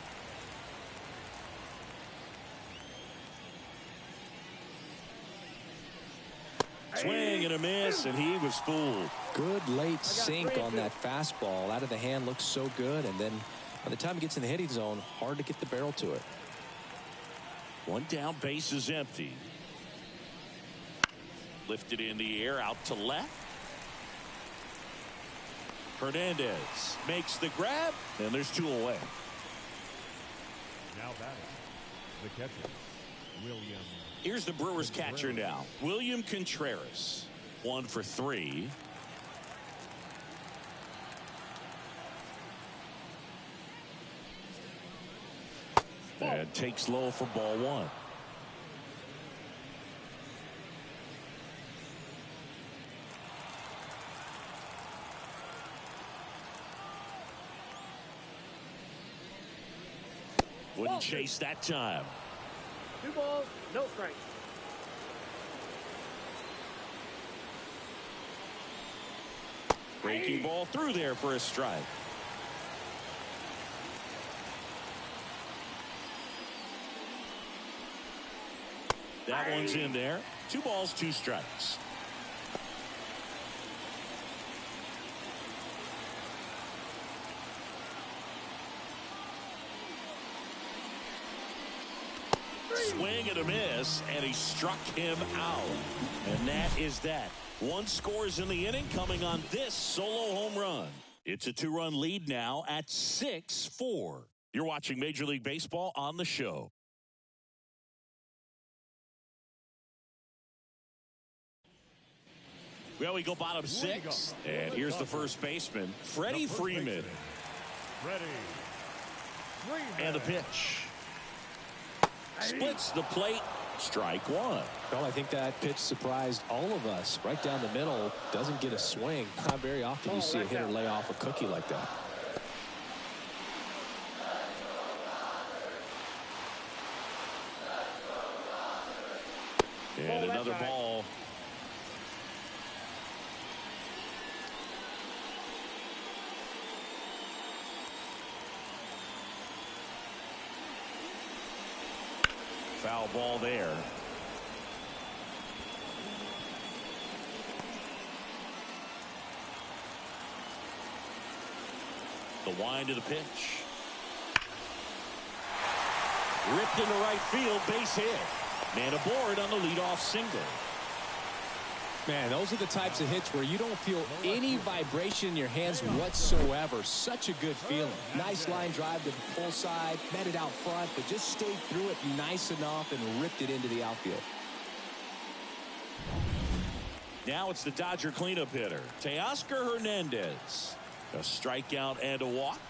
Swing and a miss, and he was fooled. Good late sink on that fastball. Out of the hand, looks so good, and then by the time he gets in the hitting zone, hard to get the barrel to it. One down, base is empty. Lifted in the air, out to left. Hernandez makes the grab, and there's 2 away. now batting, the catcher, William. Here's the Brewers catcher now, William Contreras. 1 for 3. And takes low for ball 1. Wouldn't chase that time. 2 balls, no strikes. Breaking ball through there for a strike. That one's in there. 2 balls, 2 strikes. Swing and a miss, and he struck him out. And that is that. 1 scores in the inning coming on this solo home run. It's a 2-run lead now at 6-4. You're watching Major League Baseball on the show. Well, we go bottom 6, and here's the first baseman, Freddie Freeman. And the pitch. Splits the plate. Strike 1. Well, I think that pitch surprised all of us. Right down the middle, doesn't get a swing. Not very often you see a hitter lay off a cookie like that. And another ball. Foul ball there. The wind of the pitch. Ripped into right field, base hit. Man aboard on the leadoff single. Man, those are the types of hits where you don't feel any vibration in your hands whatsoever. Such a good feeling. Nice line drive to the pull side, met it out front, but just stayed through it nice enough and ripped it into the outfield. Now it's the Dodger cleanup hitter, Teoscar Hernandez. A strikeout and a walk.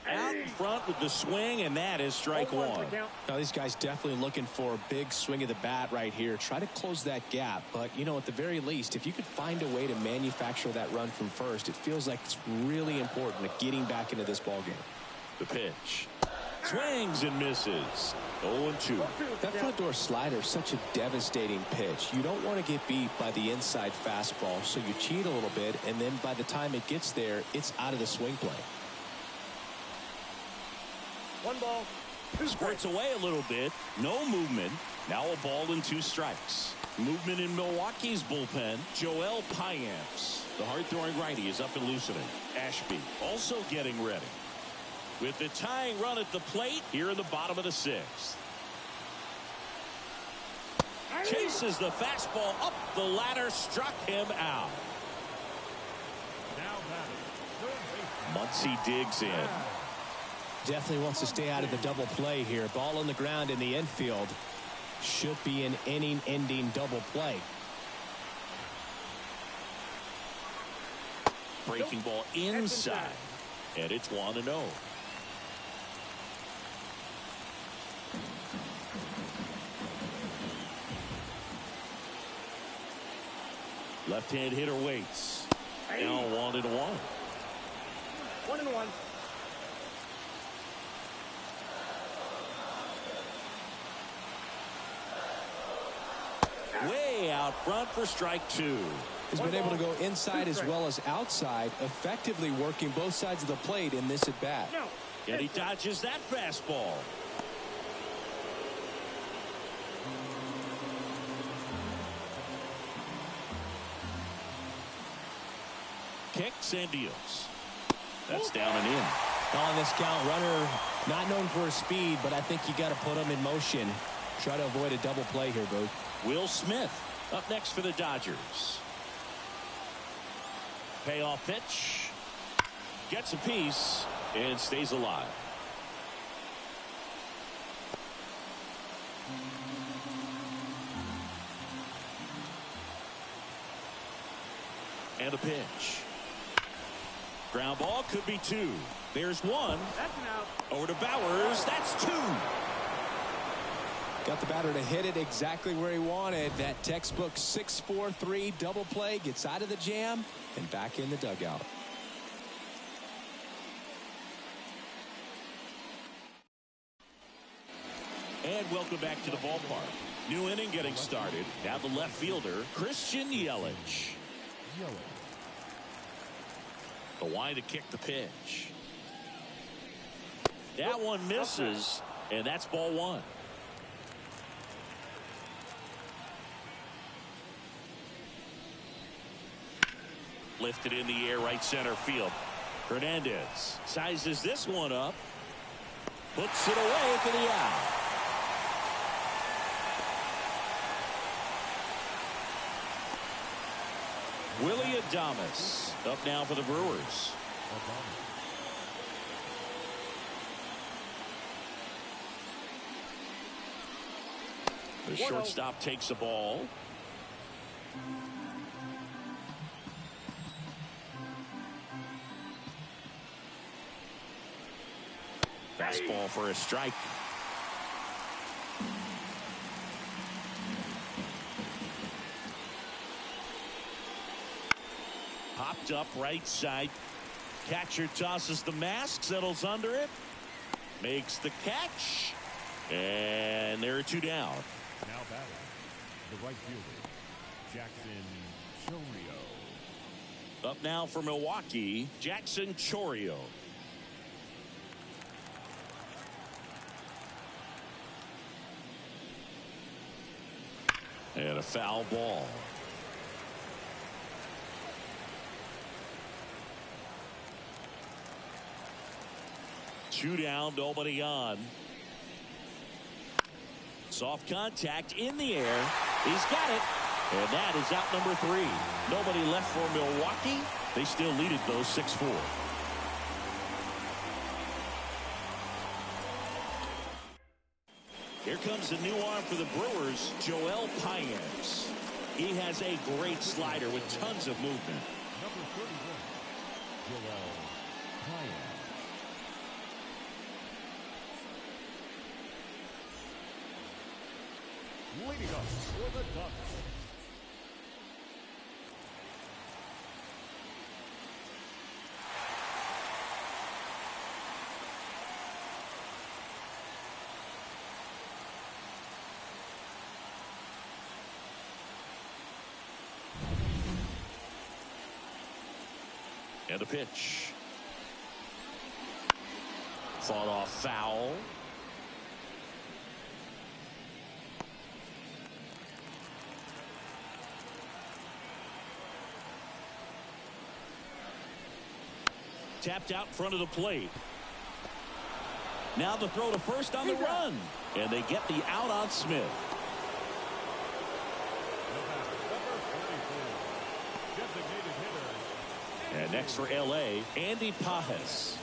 Out in front with the swing, and that is strike one. Now, these guys definitely looking for a big swing of the bat right here. Try to close that gap, but, you know, at the very least, if you could find a way to manufacture that run from first, it feels like it's really important to getting back into this ballgame. The pitch. Swings and misses. 0-2. That front door slider is such a devastating pitch. You don't want to get beat by the inside fastball, so you cheat a little bit, and then by the time it gets there, it's out of the swing plane. 1 ball. Squirts away a little bit. No movement. Now a ball and 2 strikes. Movement in Milwaukee's bullpen. Joel Payamps, the hard-throwing righty, is up and loosening. Ashby also getting ready. With the tying run at the plate here in the bottom of the 6th. Chases the fastball up the ladder, struck him out. Now batting, Muncy digs in. Definitely wants to stay out of the double play here. Ball on the ground in the infield. Should be an inning-ending double play. Breaking ball inside. And it's 1-0. Left-hand hitter waits. Now 1-1. 1-1. Way out front for strike 2. He's been able to go inside as well as outside, effectively working both sides of the plate in this at-bat. And he dodges that fastball. Kicks and deals. That's down and in. On this count, runner not known for his speed, but I think you got to put him in motion. Try to avoid a double play here, Booth. Will Smith up next for the Dodgers. Payoff pitch. Gets a piece and stays alive. And a pitch. Ground ball, could be 2. There's 1. That's an out. Over to Bowers. That's 2. Got the batter to hit it exactly where he wanted. That textbook 6-4-3 double play, gets out of the jam and back in the dugout. And welcome back to the ballpark. New inning getting started. Now the left fielder, Christian Yelich. The wind to kick the pitch. That one misses, and that's ball 1. Lifted in the air, right center field. Hernandez sizes this one up. Puts it away for the out. Willie Adames up now for the Brewers. The shortstop takes the ball. Fastball for a strike. Popped up right side. Catcher tosses the mask, settles under it, makes the catch, and there are 2 down. now batting, the right fielder, Jackson Chourio. Up now for Milwaukee, Jackson Chourio. a foul ball. Two down, nobody on. Soft contact in the air. He's got it. And that is out number 3. Nobody left for Milwaukee. They still lead it, though, 6-4. Here comes a new arm for the Brewers, Joel Paynes. He has a great slider with tons of movement. Number 31, Joel Paynes. Leading up for the Dodgers. And a pitch. Fought off foul. Tapped out in front of the plate. Now the throw to first on the run. And they get the out on Smith. And next for L.A., Andy Pajes.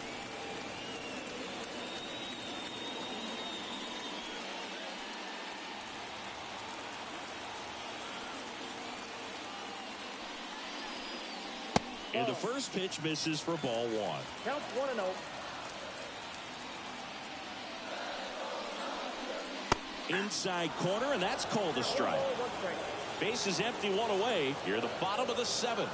And the first pitch misses for ball 1. Count 1-0. Inside corner, and that's called a strike. Base is empty, 1 away. Here at the bottom of the 7th.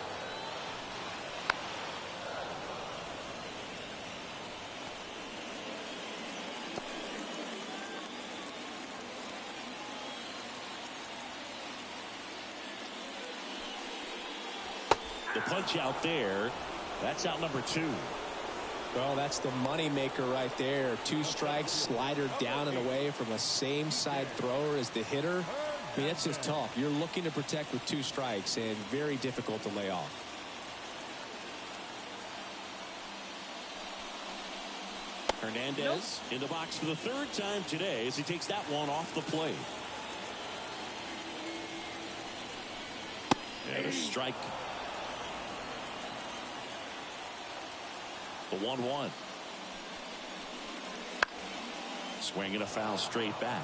The punch out there. That's out number 2. Well, that's the money maker right there. 2 strikes, slider down and away from a same side thrower as the hitter. I mean, that's just tough. You're looking to protect with 2 strikes and very difficult to lay off. Hernandez in the box for the 3rd time today as he takes that one off the plate. And a strike. The 1-1. Swinging a foul straight back.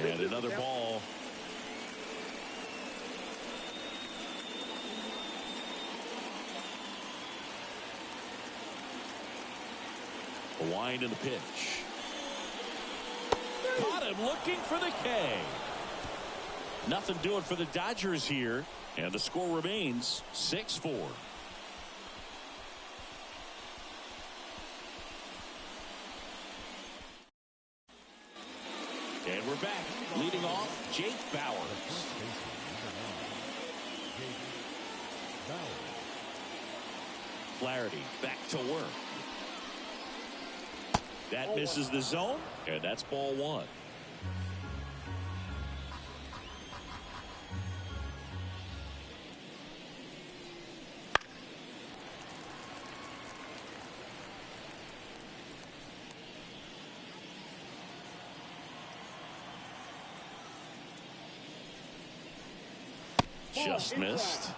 And another ball. A wind in the pitch. Caught him looking for the K. Nothing doing for the Dodgers here. And the score remains 6-4. And we're back. Leading off, Jake Bauers. Flaherty back to work. That misses the zone, and that's ball 1. Just missed.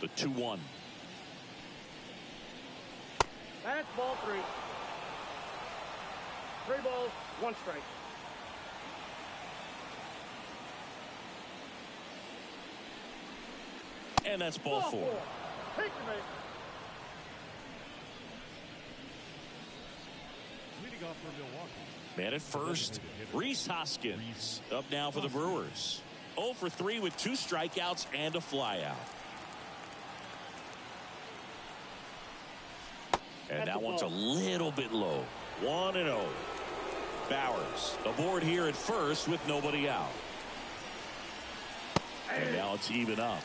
The 2-1. That's ball 3. 3 balls, 1 strike. And that's ball 4. Take the base. Leading off for Milwaukee. Man at first, Rhys Hoskins up now for the Brewers. 0 for 3 with 2 strikeouts and a flyout. And that one's a little bit low. 1-0. Bowers aboard here at first with nobody out. And now it's even up.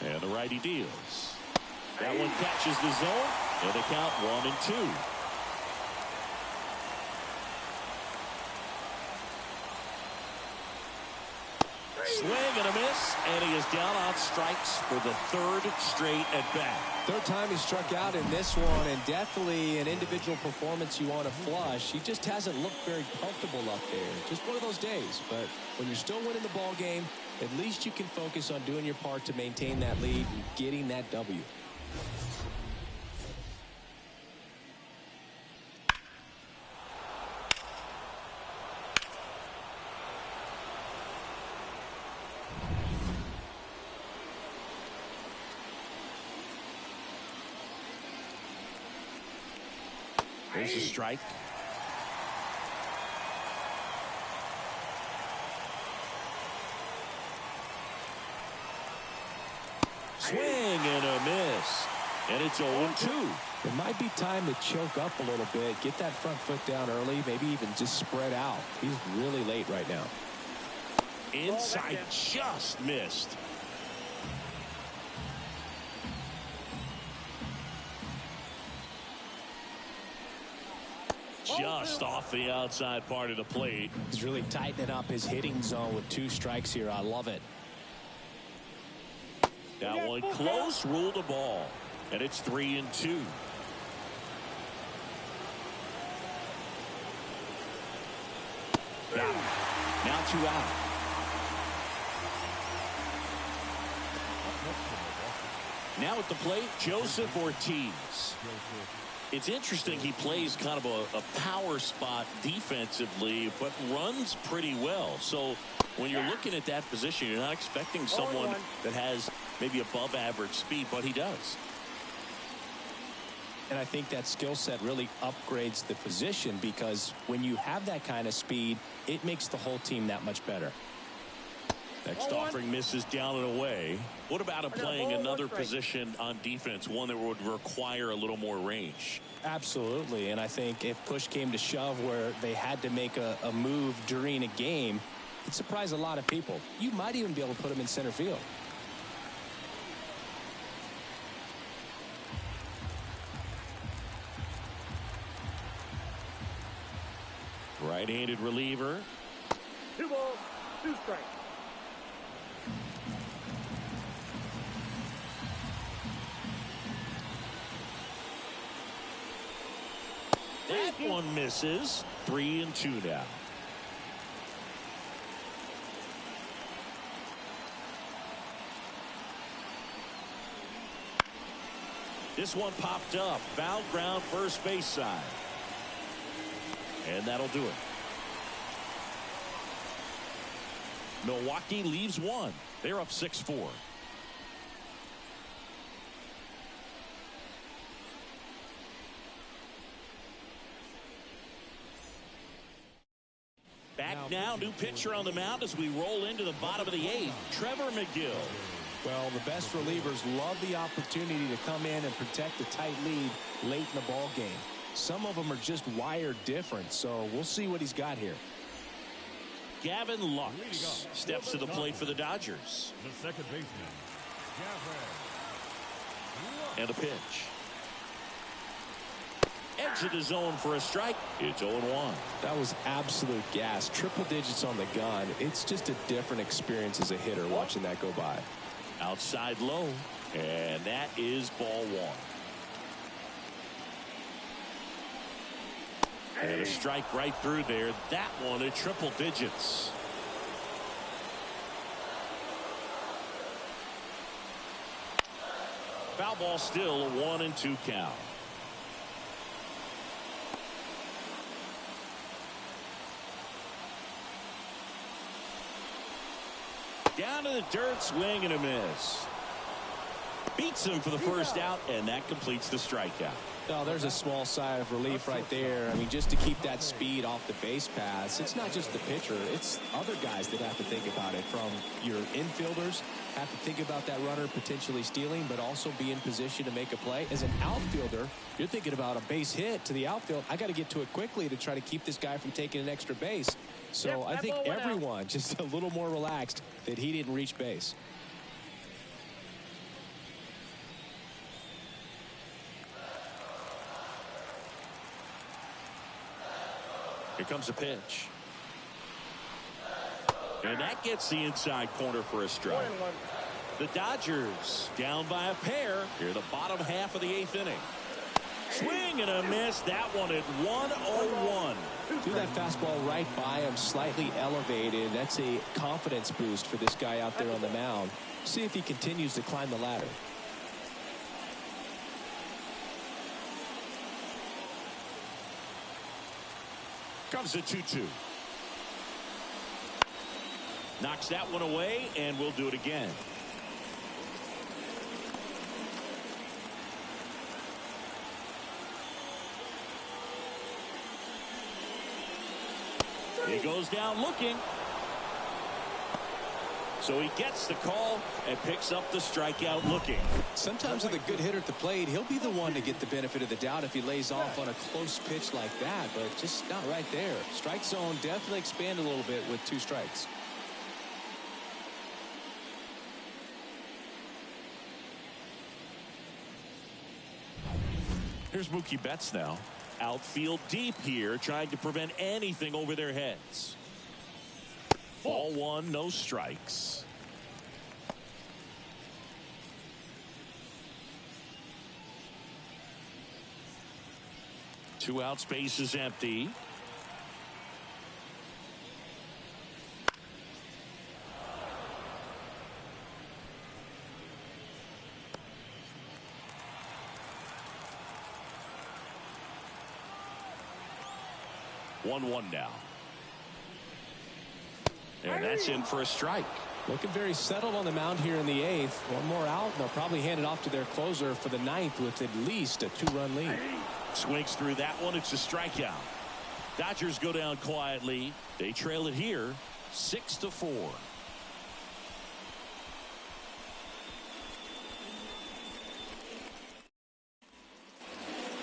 And the righty deals. That one catches the zone, and they count 1-2. Swing and a miss, and he is down on strikes for the third straight at bat. Third time he struck out in this one, and definitely an individual performance you want to flush. He just hasn't looked very comfortable up there. Just one of those days. But when you're still winning the ball game, at least you can focus on doing your part to maintain that lead and getting that W. There's a strike. Swing and a miss. And it's 0-2. It might be time to choke up a little bit, get that front foot down early, maybe even just spread out. He's really late right now. Inside, just missed. Just off the outside part of the plate. He's really tightening up his hitting zone with 2 strikes here. I love it. That one close, ruled a ball. And it's 3-2. Got him. Now 2 out. Now at the plate, Joseph Ortiz. It's interesting, he plays kind of a power spot defensively, but runs pretty well. So when you're looking at that position, you're not expecting someone that has maybe above average speed, but he does. And I think that skill set really upgrades the position, because when you have that kind of speed, it makes the whole team that much better. Next offering misses down and away. What about him playing another position on defense, one that would require a little more range? Absolutely, and I think if push came to shove where they had to make a move during a game, it'd surprise a lot of people. You might even be able to put him in center field. Right-handed reliever. 2 balls, 2 strikes. That one misses. 3-2 now. This one popped up. Foul ground, first base side. And that'll do it. Milwaukee leaves 1. They're up 6-4. Back now, new pitcher on the mound as we roll into the bottom of the 8th. Trevor McGill. Well, the best relievers love the opportunity to come in and protect a tight lead late in the ball game. Some of them are just wired different, so we'll see what he's got here. Gavin Lux steps to the plate for the Dodgers. The second baseman, Gavin. And a pitch. Edge of the zone for a strike. It's 0-1. That was absolute gas. Triple digits on the gun. It's just a different experience as a hitter watching that go by. Outside low. And that is ball 1. And a strike right through there. That one at triple digits. Foul ball still, a 1-2 count. Down to the dirt, swing and a miss. Beats him for the first out, and that completes the strikeout. Oh, there's a small sigh of relief right there. I mean, just to keep that speed off the base paths, it's not just the pitcher, it's other guys that have to think about it. From your infielders, have to think about that runner potentially stealing, but also be in position to make a play. As an outfielder, you're thinking about a base hit to the outfield. I got to get to it quickly to try to keep this guy from taking an extra base. So I think everyone just a little more relaxed that he didn't reach base. Here comes a pitch. And that gets the inside corner for a strike. The Dodgers down by a pair here in the bottom half of the 8th inning. Swing and a miss. That one at 1-0-1. Threw that fastball right by him, slightly elevated. That's a confidence boost for this guy out there on the mound. See if he continues to climb the ladder. Comes a 2-2. Knocks that one away, and we'll do it again. He goes down looking. So he gets the call and picks up the strikeout looking. Sometimes with a good hitter at the plate, he'll be the one to get the benefit of the doubt if he lays off on a close pitch like that, but just not right there. Strike zone definitely expanded a little bit with 2 strikes. Here's Mookie Betts now. Outfield deep here, trying to prevent anything over their heads. Ball 1, no strikes. Two out, space is empty. One now. And that's in for a strike. Looking very settled on the mound here in the 8th. One more out, and they'll probably hand it off to their closer for the 9th with at least a 2-run lead. Swings through that one. It's a strikeout. Dodgers go down quietly. They trail it here 6-4.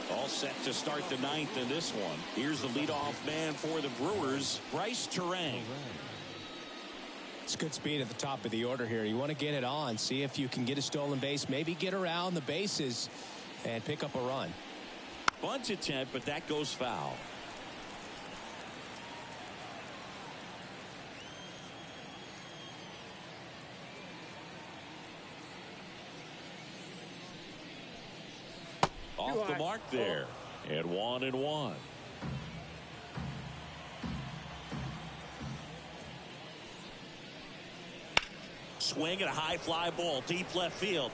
All set to start the 9th in this one. Here's the leadoff man for the Brewers, Bryce Terang. It's good speed at the top of the order here. You want to get it on, see if you can get a stolen base, maybe get around the bases and pick up a run. Bunt attempt, but that goes foul. Off the mark there. And 1-1. Swing and a high fly ball deep left field.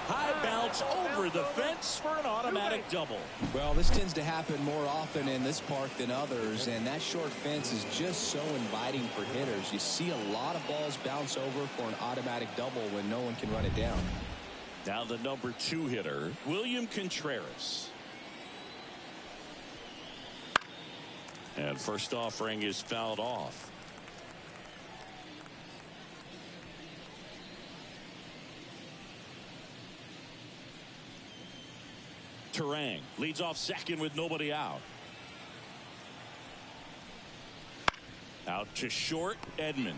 High bounce over the fence for an automatic double. Well, this tends to happen more often in this park than others, and that short fence is just so inviting for hitters. You see a lot of balls bounce over for an automatic double when no one can run it down. Now the number 2 hitter, William Contreras. And first offering is fouled off. Terang leads off second with nobody out. Out to short, Edman.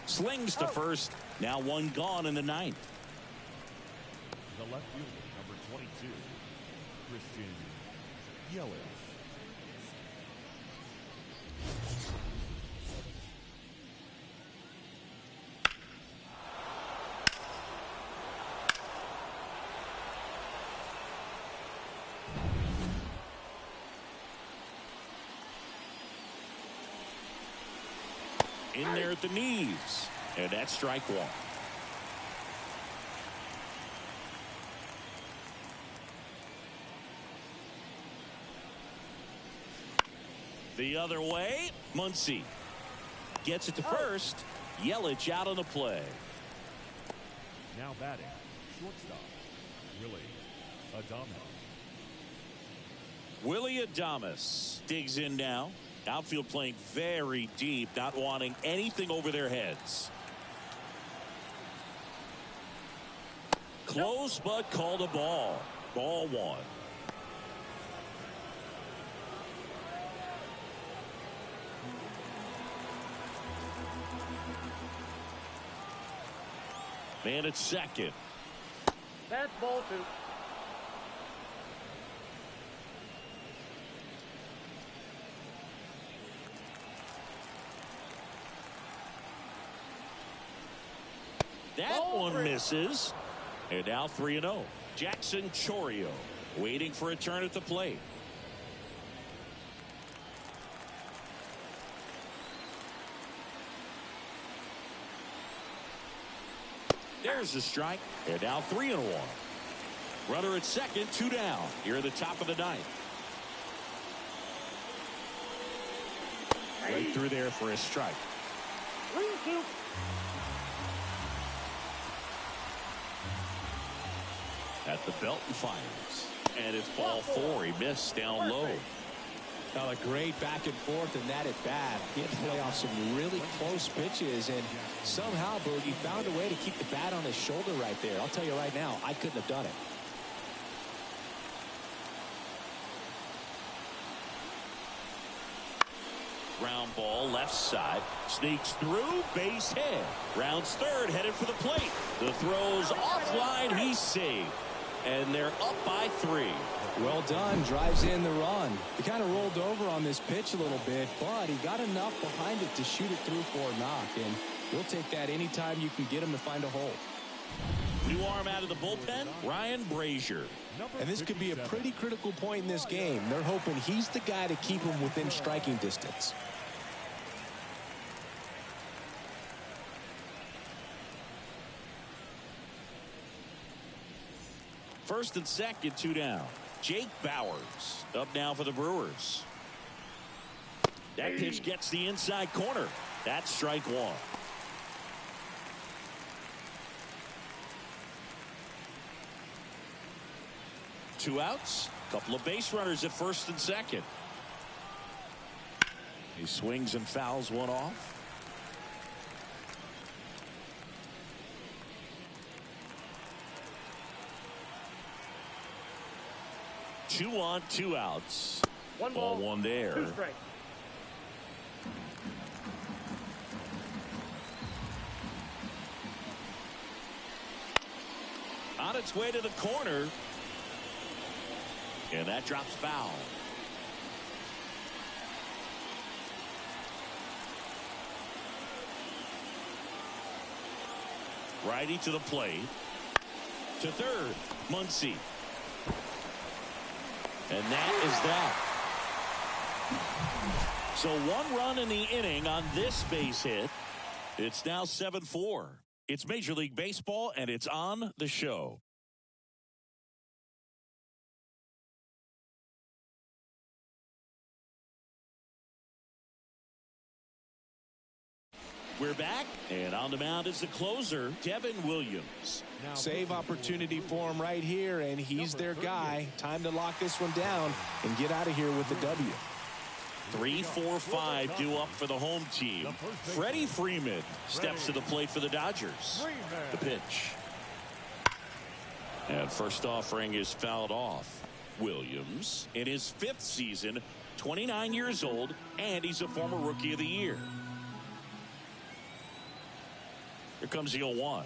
Slings to first. Now one gone in the 9th. The left fielder, number 22, Christian Yelich. In there at the knees. And that's strike 1. The other way, Muncy gets it to first. Yelich out on the play. Now batting, shortstop, Willie Adames digs in now. Outfield playing very deep, not wanting anything over their heads. Close, but called a ball. Ball one. Man at second. That's ball two. That one misses. And now 3-0. Jackson Chourio waiting for a turn at the plate. There's the strike. And now 3-1. Runner at second, 2 down. Here at the top of the ninth. Right through there for a strike. 3-2. At the belt and fires. And it's ball 4. He missed down low. Well, a great back and forth in that at bat. He had to play off some really close pitches, and somehow Boogie found a way to keep the bat on his shoulder right there. I'll tell you right now, I couldn't have done it. Ground ball left side. Sneaks through. Base hit. Rounds third. Headed for the plate. The throw's offline. He's safe. And they're up by 3. Well done. Drives in the run. He kind of rolled over on this pitch a little bit, but he got enough behind it to shoot it through for a knock. And we'll take that anytime you can get him to find a hole. New arm out of the bullpen. Ryan Brazier. And this could be a pretty critical point in this game. They're hoping he's the guy to keep him within striking distance. First and second, 2 down. Jake Bauers up now for the Brewers. That pitch gets the inside corner. That's strike 1. Two outs. Couple of base runners at first and second. He swings and fouls one off. Two on, 2 outs. One Ball ball, 1 there. 2 strikes. On its way to the corner. And that drops foul. Righty to the plate. To third. Muncy. And that is that. So 1 run in the inning on this base hit. It's now 7-4. It's Major League Baseball, and it's on the show. We're back, and on the mound is the closer, Devin Williams. Save opportunity for him right here, and he's their guy. Time to lock this one down and get out of here with the W. 3-4-5 due up for the home team. Freddie Freeman steps to the plate for the Dodgers. The pitch. And first offering is fouled off. Williams in his 5th season, 29 years old, and he's a former Rookie of the Year. Here comes the 0-1.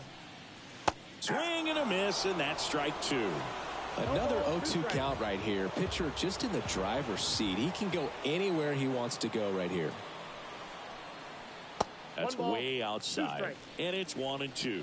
Swing and a miss, and that's strike 2. Another 0-2 count right here. Pitcher just in the driver's seat. He can go anywhere he wants to go right here. That's ball, way outside. And it's 1-2.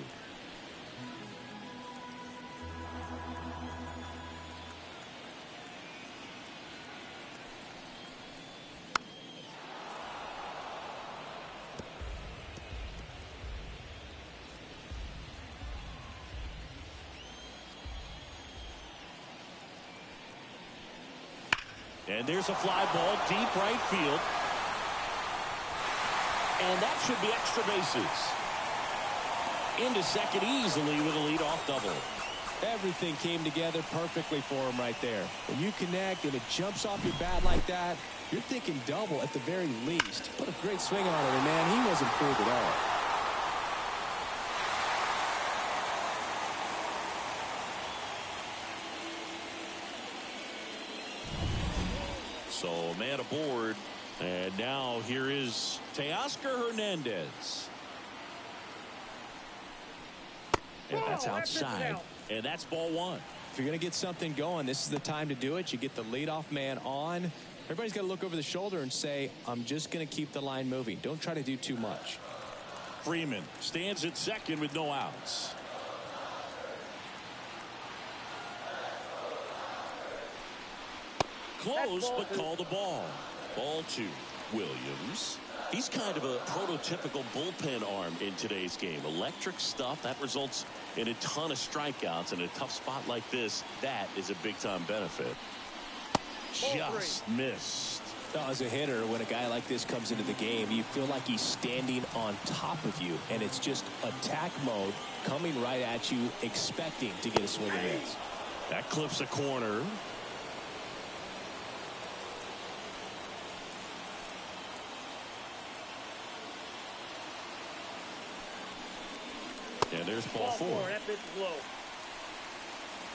And there's a fly ball deep right field. And that should be extra bases. Into second easily with a leadoff double. Everything came together perfectly for him right there. When you connect and it jumps off your bat like that, you're thinking double at the very least. Put a great swing on it, and man, he wasn't fooled at all. So a man aboard, and now here is Teoscar Hernandez. And that's outside, and that's ball one. If you're going to get something going, this is the time to do it. You get the leadoff man on. Everybody's got to look over the shoulder and say, I'm just going to keep the line moving. Don't try to do too much. Freeman stands at second with no outs. Close, but called a ball. Ball two. Williams. He's kind of a prototypical bullpen arm in today's game. Electric stuff that results in a ton of strikeouts. In a tough spot like this, that is a big-time benefit. Just missed. As a hitter, when a guy like this comes into the game, you feel like he's standing on top of you, and it's just attack mode coming right at you, expecting to get a swing and miss. That clips a corner. And there's ball four. That pitch is low.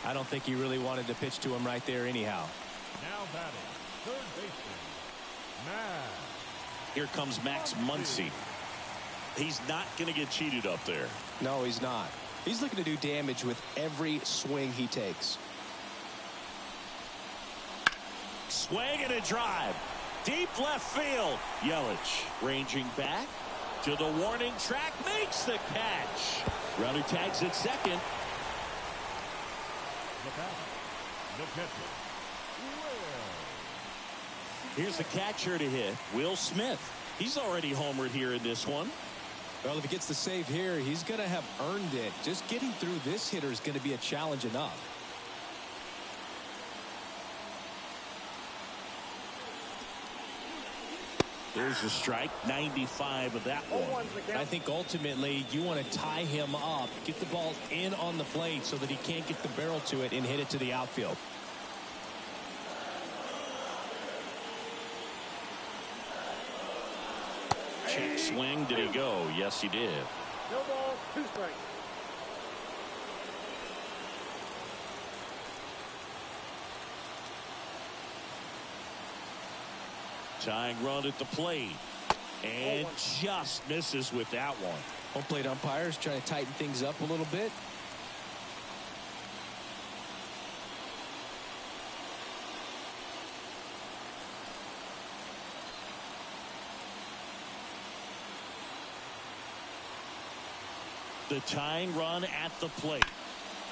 I don't think he really wanted to pitch to him right there anyhow. Now batting, third baseman, Max. Here comes Max Muncy. He's not going to get cheated up there. No, he's not. He's looking to do damage with every swing he takes. Swing and a drive. Deep left field. Yelich ranging back to the warning track. Makes the catch. Runner tags at second. The batter, the pitcher, Will. Here's the catcher to hit, Will Smith. He's already homered here in this one. Well, if he gets the save here, he's going to have earned it. Just getting through this hitter is going to be a challenge enough. There's a strike, 95 of that one. I think ultimately you want to tie him up, get the ball in on the plate so that he can't get the barrel to it and hit it to the outfield. Check swing, did he go? Yes, he did. No balls, 2 strikes. Tying run at the plate. And just misses with that one. Home plate umpires trying to tighten things up a little bit. The tying run at the plate.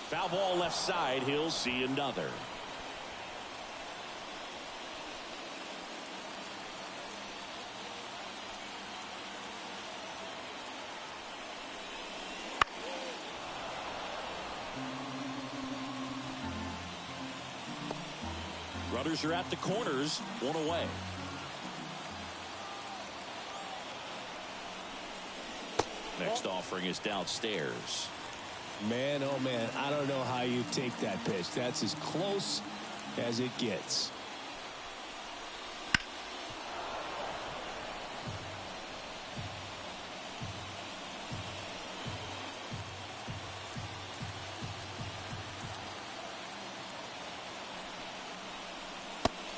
Foul ball left side. He'll see another. Runners are at the corners, one away. Next offering is downstairs. Man, oh man, I don't know how you take that pitch. That's as close as it gets.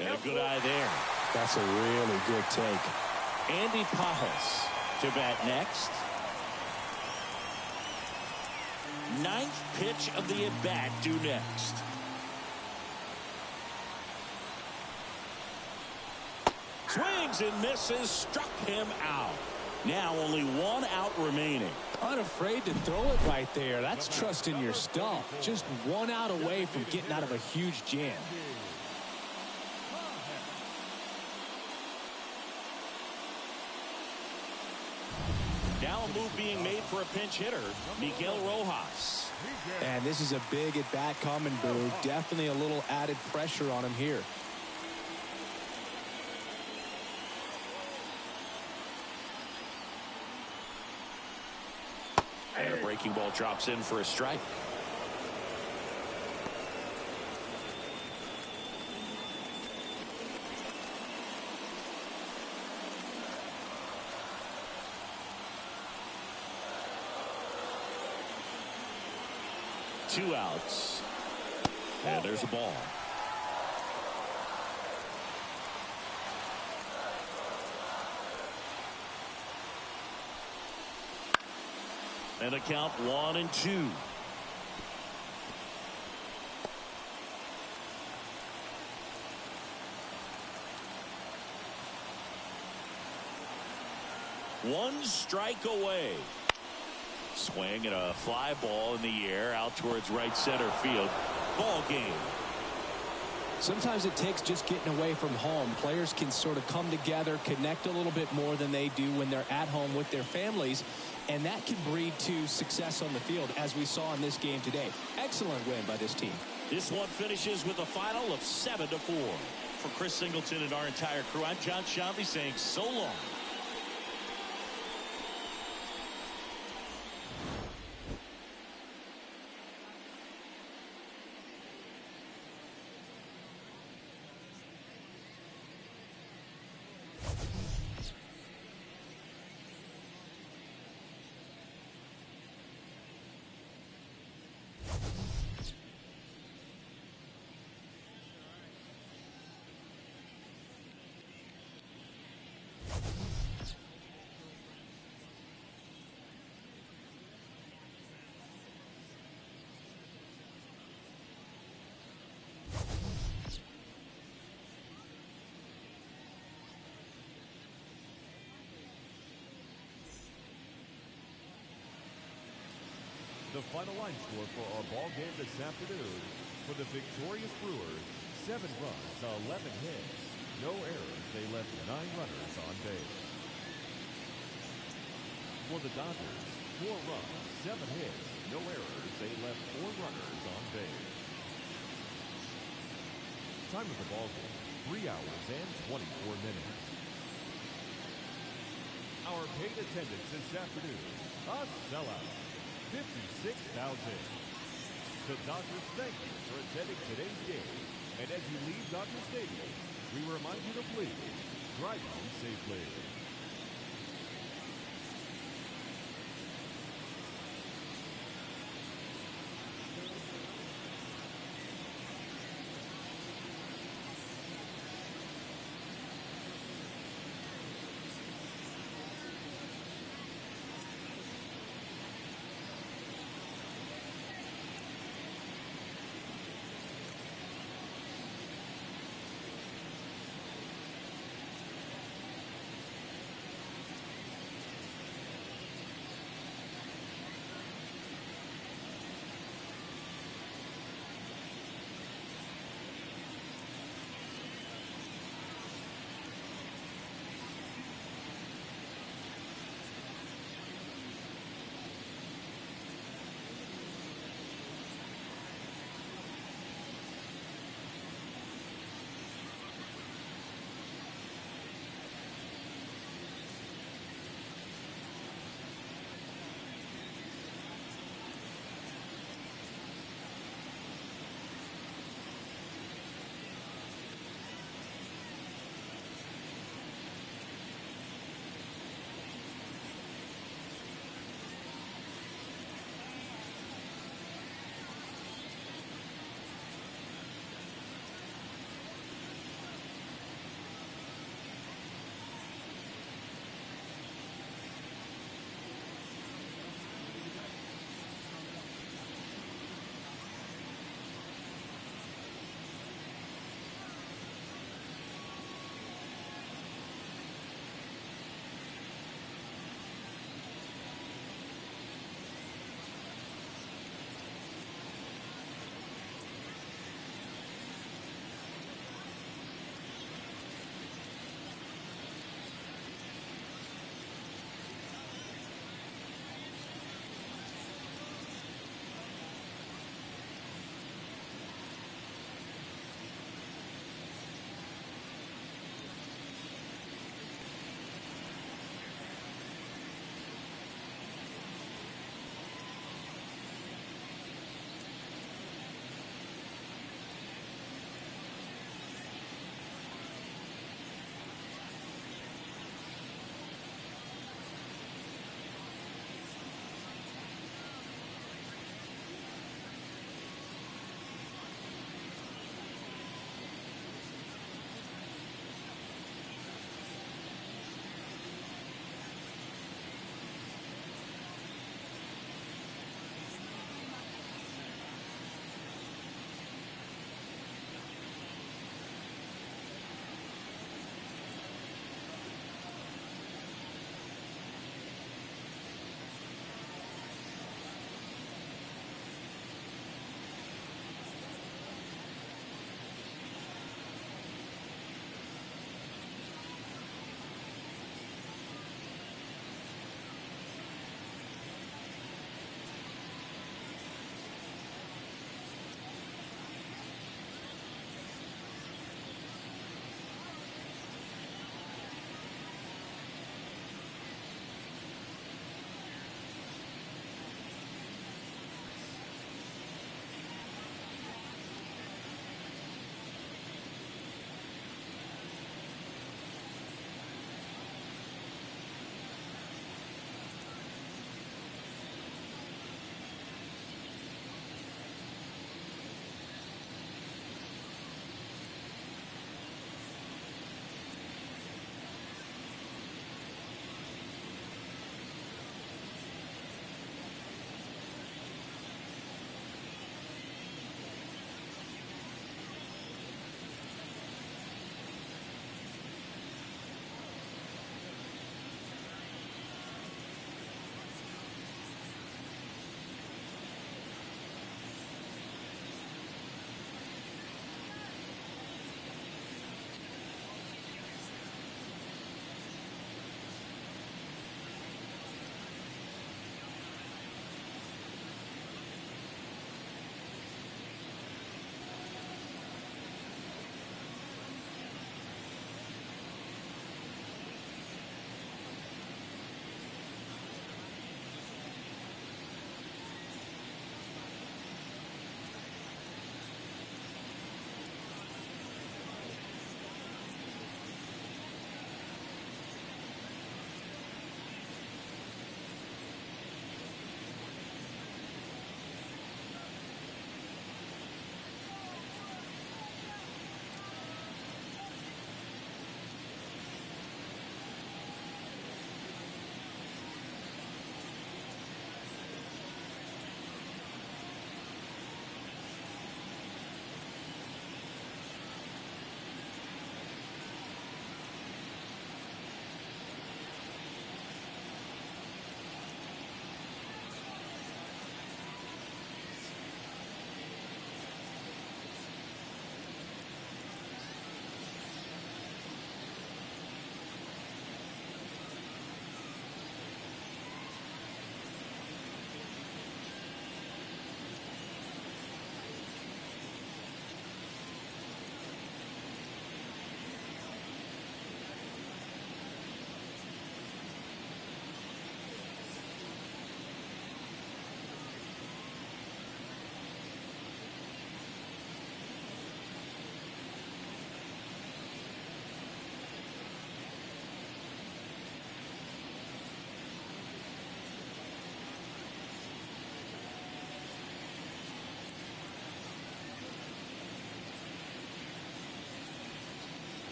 And a good eye there. That's a really good take. Andy Pajas to bat next. 9th pitch of the at-bat due next. Swings and misses, struck him out. Now only 1 out remaining. Unafraid to throw it right there. That's trusting your stuff. Just 1 out away from getting out of a huge jam. Now a move being made for a pinch hitter, Miguel Rojas. And this is a big at-bat coming, Boo. Definitely a little added pressure on him here. And a breaking ball drops in for a strike. 2 outs. And there's a ball. And the count 1-2. One strike away. Swing and a fly ball in the air out towards right center field. Ball game. Sometimes it takes just getting away from home. Players can sort of come together, connect a little bit more than they do when they're at home with their families, and that can breed to success on the field, as we saw in this game today. Excellent win by this team. This one finishes with a final of 7-4. For Chris Singleton and our entire crew, I'm John Shambi saying so long. The final line score for our ball game this afternoon: for the victorious Brewers, 7 runs, 11 hits, no errors. They left 9 runners on base. For the Dodgers, 4 runs, 7 hits, no errors. They left 4 runners on base. Time of the ball game, 3 hours and 24 minutes. Our paid attendance this afternoon, a sellout. 56,000. The Dodgers thank you for attending today's game. And as you leave Dodger Stadium, we remind you to please drive home safely.